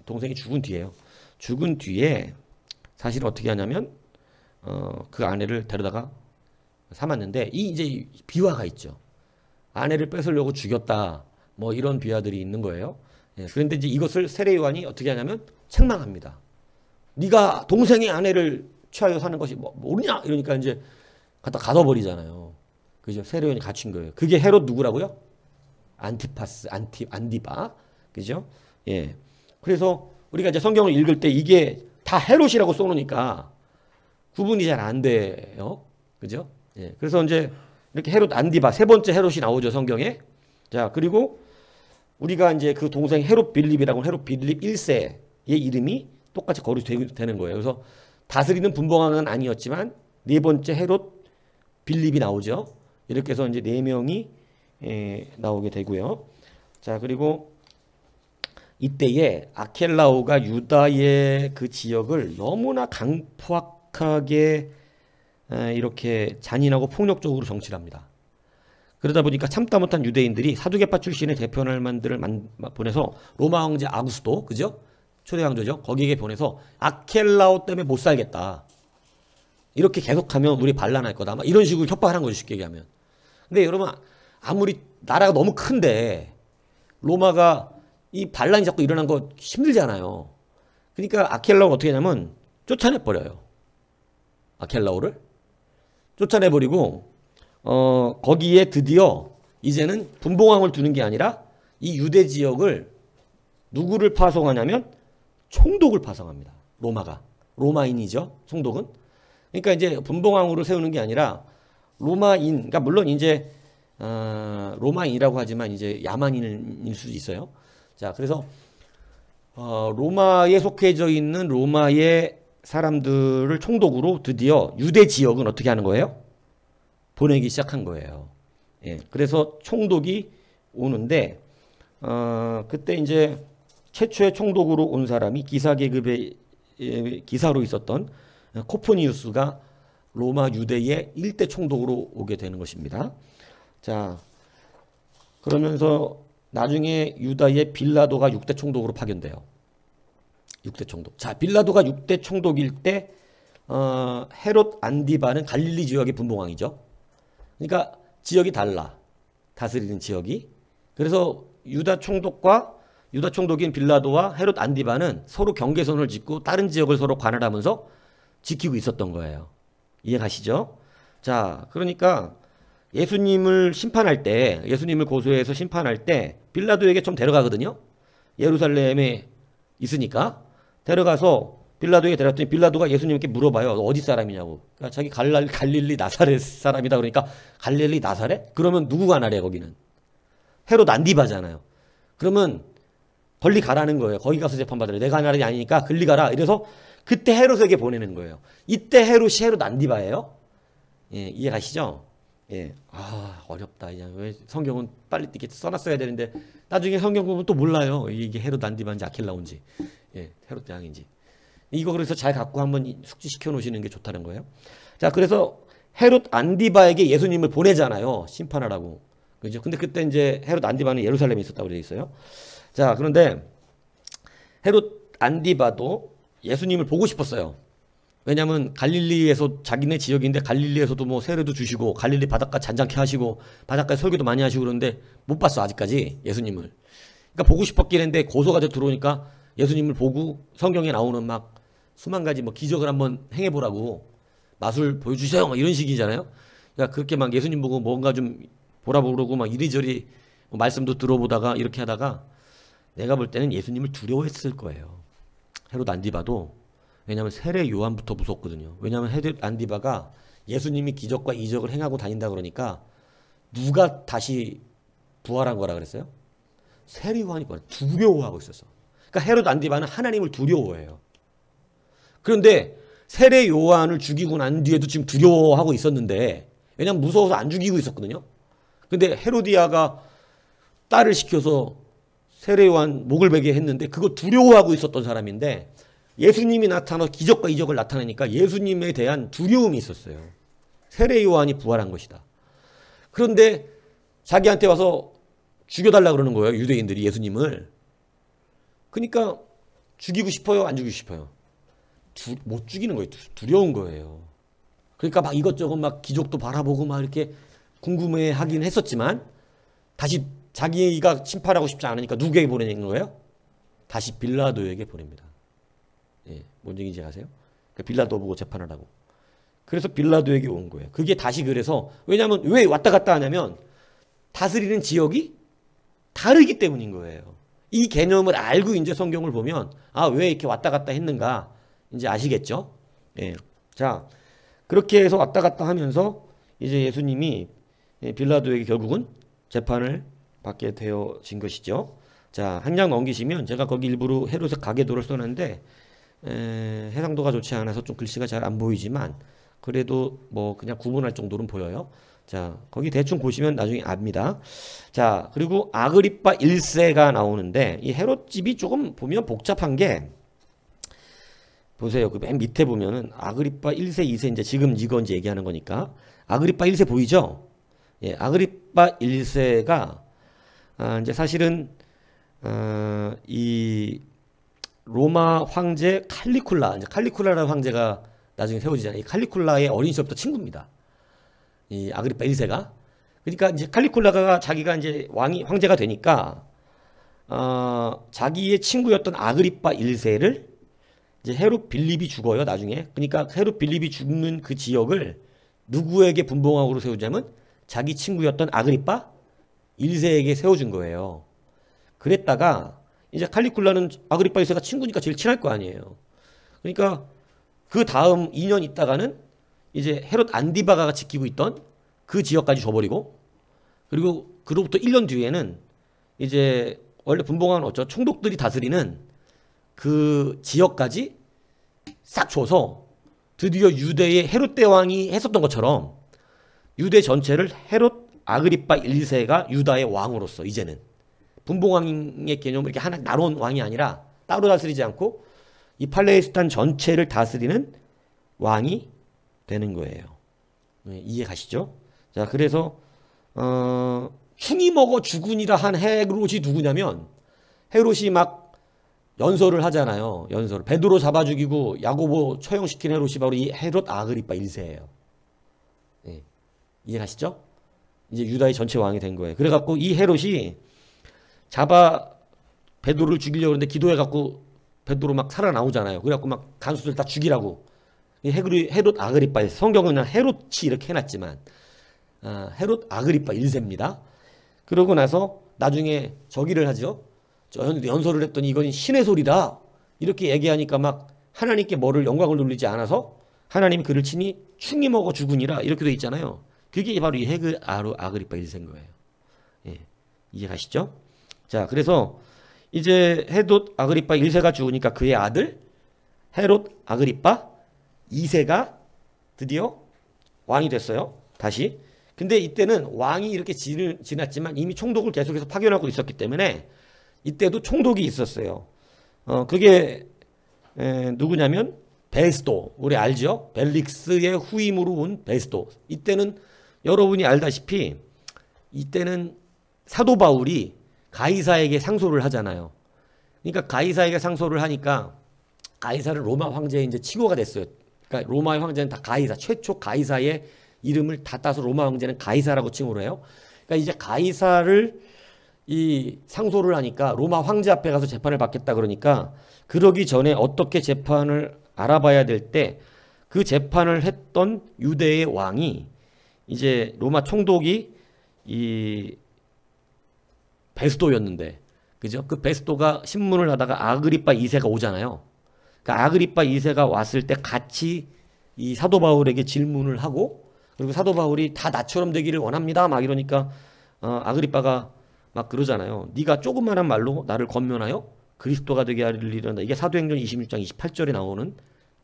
동생이 죽은 뒤에요. 죽은 뒤에 사실 어떻게 하냐면 그 아내를 데려다가 삼았는데, 이제 비화가 있죠. 아내를 뺏으려고 죽였다, 뭐 이런 비화들이 있는 거예요. 예, 그런데 이제 이것을 세례 요한이 어떻게 하냐면 책망합니다. 네가 동생의 아내를 취하여 사는 것이 모르냐? 이러니까 이제 갖다 가둬버리잖아요. 그죠? 세례 요한이 갇힌 거예요. 그게 헤롯 누구라고요? 안디바. 그죠? 예. 그래서 우리가 이제 성경을 읽을 때 이게 다 헤롯이라고 써놓으니까 구분이 잘 안 돼요. 그죠? 예. 그래서 이제 이렇게 헤롯 안디바, 세 번째 헤롯이 나오죠, 성경에. 자, 그리고 우리가 이제 그 동생 헤롯 빌립이라고, 헤롯 빌립 1세의 이름이 똑같이 거론되는 거예요. 그래서 다스리는 분봉왕은 아니었지만 네 번째 헤롯 빌립이 나오죠. 이렇게 해서 이제 네 명이 나오게 되고요. 자, 그리고 이때에 아켈라오가 유다의 그 지역을 너무나 강포하게 이렇게 잔인하고 폭력적으로 정치를 합니다. 그러다 보니까 참다 못한 유대인들이 사두개파 출신의 대표날만들을 보내서 로마 황제 아구스도, 그죠? 초대 왕조죠. 거기에 보내서 아켈라오 때문에 못 살겠다, 이렇게 계속하면 우리 반란할 거다, 막 이런 식으로 협박하는 거죠, 쉽게 얘기하면. 근데 여러분, 아무리 나라가 너무 큰데 로마가 이 반란이 자꾸 일어난 거 힘들잖아요. 그러니까 아켈라오를 어떻게 하냐면 쫓아내버려요. 아켈라오를 쫓아내버리고 거기에 드디어 이제는 분봉왕을 두는 게 아니라 이 유대 지역을 누구를 파송하냐면 총독을 파송합니다. 로마가. 로마인이죠, 총독은. 그러니까 이제 분봉왕으로 세우는 게 아니라 로마인, 그러니까 물론 이제 로마인이라고 하지만 이제 야만인일 수도 있어요. 자, 그래서 로마에 속해져 있는 로마의 사람들을 총독으로 드디어 유대 지역은 어떻게 하는 거예요? 보내기 시작한 거예요. 예, 그래서 총독이 오는데 그때 이제 최초의 총독으로 온 사람이 기사 계급의 기사로 있었던 코프니우스가 로마 유대의 1대 총독으로 오게 되는 것입니다. 자, 그러면서 나중에 유다의 빌라도가 6대 총독으로 파견돼요. 6대 총독. 자, 빌라도가 6대 총독일 때 헤롯 안디바는 갈릴리 지역의 분봉왕이죠. 그러니까 지역이 달라. 다스리는 지역이. 그래서 유다 총독인 빌라도와 헤롯 안디바는 서로 경계선을 짓고 다른 지역을 서로 관할하면서 지키고 있었던 거예요. 이해 가시죠? 자, 그러니까 예수님을 심판할 때, 예수님을 고소해서 심판할 때 빌라도에게 좀 데려가거든요. 예루살렘에 있으니까 데려가서 빌라도에게 데려갔더니 빌라도가 예수님께 물어봐요. 어디 사람이냐고. 그러니까 자기 갈릴리 나사렛 사람이다 그러니까 갈릴리 나사렛? 그러면 누구 관할해 거기는? 헤롯 안디바잖아요. 그러면 걸리 가라는 거예요. 거기 가서 재판받으래. 내 관할이 아니니까 걸리 가라. 이래서 그때 헤롯에게 보내는 거예요. 이때 헤롯이 헤롯 안디바예요. 예, 이해 가시죠? 예. 아, 어렵다. 그냥 왜 성경은 빨리 이렇게 써놨어야 되는데 나중에 성경 보면 또 몰라요. 이게 헤롯 안디바인지 아킬라온지. 예, 헤롯 대왕인지. 이거 그래서 잘 갖고 한번 숙지시켜 놓으시는 게 좋다는 거예요. 자, 그래서 헤롯 안디바에게 예수님을 보내잖아요. 심판하라고. 그죠? 근데 그때 이제 헤롯 안디바는 예루살렘에 있었다고 되어 있어요. 자, 그런데 헤롯 안디바도 예수님을 보고 싶었어요. 왜냐면 갈릴리에서 자기네 지역인데 갈릴리에서도 뭐 세례도 주시고 갈릴리 바닷가 잔잔케 하시고 바닷가에 설교도 많이 하시고 그러는데 못 봤어 아직까지 예수님을. 그러니까 보고 싶었긴 했는데 고소가 들어오니까 예수님을 보고 성경에 나오는 막 수만 가지 뭐 기적을 한번 행해보라고 마술 보여주세요 막 이런 식이잖아요. 그러니까 그렇게 막 예수님 보고 뭔가 좀 보라보고 막 이리저리 뭐 말씀도 들어보다가 이렇게 하다가 내가 볼 때는 예수님을 두려워했을 거예요. 헤롯 안디바도. 왜냐하면 세례 요한부터 무섭거든요. 왜냐하면 헤롯 안디바가 예수님이 기적과 이적을 행하고 다닌다 그러니까 누가 다시 부활한 거라 그랬어요? 세례 요한이 두려워하고 있었어. 그러니까 헤롯 안디바는 하나님을 두려워해요. 그런데 세례 요한을 죽이고 난 뒤에도 지금 두려워하고 있었는데 왜냐면 무서워서 안 죽이고 있었거든요. 근데 헤로디아가 딸을 시켜서 세례 요한 목을 베게 했는데 그거 두려워하고 있었던 사람인데 예수님이 나타나 기적과 이적을 나타내니까 예수님에 대한 두려움이 있었어요. 세례 요한이 부활한 것이다. 그런데 자기한테 와서 죽여달라 그러는 거예요. 유대인들이 예수님을. 그러니까 죽이고 싶어요? 안 죽이고 싶어요? 못 죽이는 거예요. 두려운 거예요. 그러니까 막 이것저것 막 기적도 바라보고 막 이렇게 궁금해 하긴 했었지만 다시 자기가 심판하고 싶지 않으니까 누구에게 보내는 거예요? 다시 빌라도에게 보냅니다. 예, 뭔 얘기인지 아세요? 그러니까 빌라도 보고 재판하라고. 그래서 빌라도에게 온 거예요. 그게 다시 그래서 왜냐하면 왜 왔다 갔다 하냐면 다스리는 지역이 다르기 때문인 거예요. 이 개념을 알고 이제 성경을 보면 아, 왜 이렇게 왔다 갔다 했는가 이제 아시겠죠? 예. 자, 그렇게 해서 왔다 갔다 하면서 이제 예수님이 빌라도에게 결국은 재판을 받게 되어진 것이죠. 자, 한 장 넘기시면 제가 거기 일부러 헤롯의 가계도를 써놨는데 해상도가 좋지 않아서 좀 글씨가 잘 안 보이지만 그래도 뭐 그냥 구분할 정도는 보여요. 자, 거기 대충 보시면 나중에 압니다. 자, 그리고 아그리빠 1세가 나오는데 이 헤롯 집이 조금 보면 복잡한 게 보세요. 그 맨 밑에 보면은 아그리빠 1세, 2세 이제 지금 이거 이제 얘기하는 거니까 아그리빠 1세 보이죠? 예, 아그리빠 1세가 이제 사실은 이 로마 황제 칼리쿨라, 이제 칼리쿨라라는 황제가 나중에 세워지잖아요. 이 칼리쿨라의 어린 시절부터 친구입니다. 이 아그리빠 1세가. 그러니까 이제 칼리쿨라가 자기가 이제 황제가 되니까 자기의 친구였던 아그리빠 1세를 이제 헤롯 빌립이 죽어요, 나중에. 그러니까 헤롯 빌립이 죽는 그 지역을 누구에게 분봉왕으로 세우자면 자기 친구였던 아그리빠 1세에게 세워준 거예요. 그랬다가 이제 칼리쿨라는 아그리빠 1세가 친구니까 제일 친할 거 아니에요. 그러니까 그 다음 2년 있다가는 이제 헤롯 안디바가가 지키고 있던 그 지역까지 줘버리고, 그리고 그로부터 1년 뒤에는 이제 원래 분봉왕은 어쩌 총독들이 다스리는 그 지역까지 싹 줘서 드디어 유대의 헤롯 대왕이 했었던 것처럼 유대 전체를 헤롯 아그리파 1세가 유다의 왕으로서 이제는 분봉왕의 개념을 이렇게 하나 나눠온 왕이 아니라 따로 다스리지 않고 이 팔레스타인 전체를 다스리는 왕이 되는 거예요. 네, 이해 가시죠? 자, 그래서 충이 먹어 죽으니라 한 헤롯이 누구냐면, 헤롯이 막 연설을 하잖아요. 연설. 베드로 잡아 죽이고 야고보 처형시킨 헤롯이 바로 이 헤롯 아그리파 1세예요. 네, 이해 가시죠? 이제 유다의 전체 왕이 된 거예요. 그래갖고 이 헤롯이 잡아 베드로를 죽이려고 그러는데 기도해갖고 베드로 막 살아나오잖아요. 그래갖고 막 간수들 다 죽이라고. 헤롯 아그리파 1세. 성경은 그냥 헤롯이 이렇게 해놨지만 헤롯 아그리파 1세입니다. 그러고 나서 나중에 저기를 하죠. 연설을 했더니 이건 신의 소리다 이렇게 얘기하니까 막 하나님께 뭐를 영광을 돌리지 않아서 하나님이 그를 치니 충이 먹어 죽으니라 이렇게 돼 있잖아요. 그게 바로 이 헤롯 아그리파 1세인 거예요. 예, 이해 가시죠? 자, 그래서 이제 헤롯 아그리파 1세가 죽으니까 그의 아들 헤롯 아그리파 2세가 드디어 왕이 됐어요. 다시. 근데 이때는 왕이 이렇게 지났지만 이미 총독을 계속해서 파견하고 있었기 때문에 이때도 총독이 있었어요. 그게 누구냐면 베스도. 우리 알죠? 벨릭스의 후임으로 온 베스도. 이때는 여러분이 알다시피 이때는 사도 바울이 가이사에게 상소를 하잖아요. 그러니까 가이사에게 상소를 하니까 가이사를 로마 황제에 이제 치고가 됐어요. 그러니까 로마의 황제는 다 가이사, 최초 가이사의 이름을 다 따서 로마 황제는 가이사라고 칭호를 해요. 그러니까 이제 가이사를 이 상소를 하니까 로마 황제 앞에 가서 재판을 받겠다 그러니까 그러기 전에 어떻게 재판을 알아봐야 될 때 그 재판을 했던 유대의 왕이 이제 로마 총독이 이 베스도였는데, 그죠? 그 베스도가 신문을 하다가 아그리파 2세가 오잖아요. 그러니까 아그리파 2세가 왔을 때 같이 이 사도 바울에게 질문을 하고, 그리고 사도 바울이 다 나처럼 되기를 원합니다 막 이러니까 아그리파가 막 그러잖아요. 네가 조그만한 말로 나를 권면하여 그리스도가 되게 하리라. 이게 사도행전 26장 28절에 나오는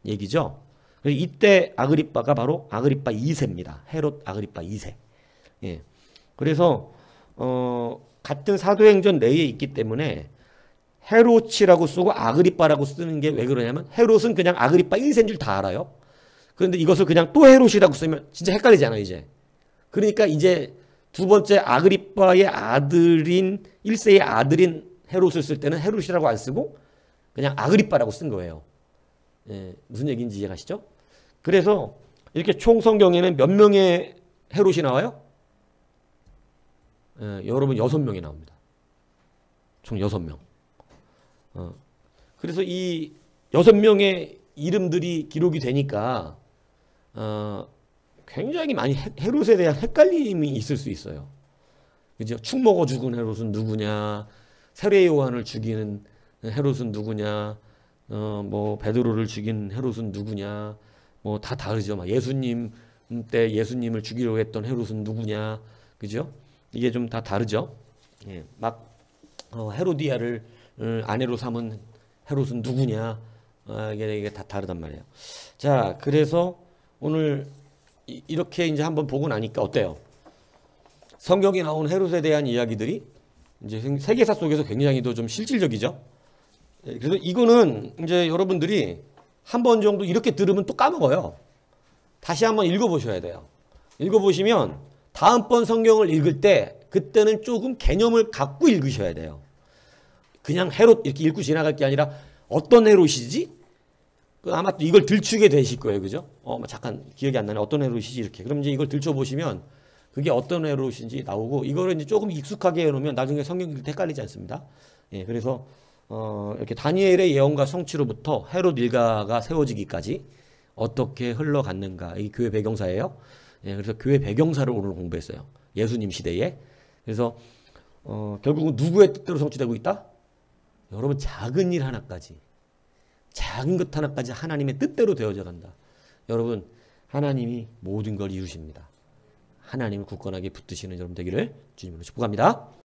얘기죠. 이때 아그리파가 바로 아그리파 2세입니다. 헤롯 아그리파 2세. 예. 그래서 같은 사도행전 내에 있기 때문에 헤롯이라고 쓰고 아그리파라고 쓰는 게 왜 그러냐면 헤롯은 그냥 아그리파 1세인 줄 다 알아요. 그런데 이것을 그냥 또 헤롯이라고 쓰면 진짜 헷갈리잖아요, 이제. 그러니까 이제 두 번째 아그리파의 아들인 1세의 아들인 헤롯을 쓸 때는 헤롯이라고 안 쓰고 그냥 아그리파라고 쓴 거예요. 예, 무슨 얘기인지 이해가시죠? 그래서 이렇게 총 성경에는 몇 명의 헤롯이 나와요? 예, 여러분 6명이 나옵니다. 총 6명. 그래서 이 6명의 이름들이 기록이 되니까 굉장히 많이 헤롯에 대한 헷갈림이 있을 수 있어요. 그죠? 축 먹어 죽은 헤롯은 누구냐? 세례 요한을 죽이는 헤롯은 누구냐? 뭐 베드로를 죽인 헤롯은 누구냐? 뭐 다 다르죠. 막 예수님 때 예수님을 죽이려고 했던 헤롯은 누구냐? 그죠? 이게 좀 다 다르죠. 예, 막 헤로디아를 아내로 삼은 헤롯은 누구냐? 이게 다 다르단 말이에요. 자, 그래서 오늘 이렇게 이제 한번 보고 나니까 어때요? 성경에 나온 헤롯에 대한 이야기들이 이제 세계사 속에서 굉장히 더 좀 실질적이죠. 그래서 이거는 이제 여러분들이 한 번 정도 이렇게 들으면 또 까먹어요. 다시 한번 읽어보셔야 돼요. 읽어보시면 다음번 성경을 읽을 때 그때는 조금 개념을 갖고 읽으셔야 돼요. 그냥 헤롯 이렇게 읽고 지나갈 게 아니라 어떤 헤롯이지? 아마 또 이걸 들추게 되실 거예요. 그죠? 잠깐 기억이 안 나네. 어떤 헤롯이지? 이렇게. 그럼 이제 이걸 들춰보시면 그게 어떤 헤롯인지 나오고 이거를 이제 조금 익숙하게 해놓으면 나중에 성경 읽을 때 헷갈리지 않습니다. 예, 그래서 이렇게 다니엘의 예언과 성취로부터 헤롯 일가가 세워지기까지 어떻게 흘러갔는가. 이 교회 배경사예요. 예, 그래서 교회 배경사를 오늘 공부했어요. 예수님 시대에. 그래서 결국은 누구의 뜻대로 성취되고 있다? 여러분 작은 일 하나까지, 작은 것 하나까지 하나님의 뜻대로 되어져 간다. 여러분 하나님이 모든 걸 이루십니다. 하나님을 굳건하게 붙드시는 여러분 되기를 주님으로 축복합니다.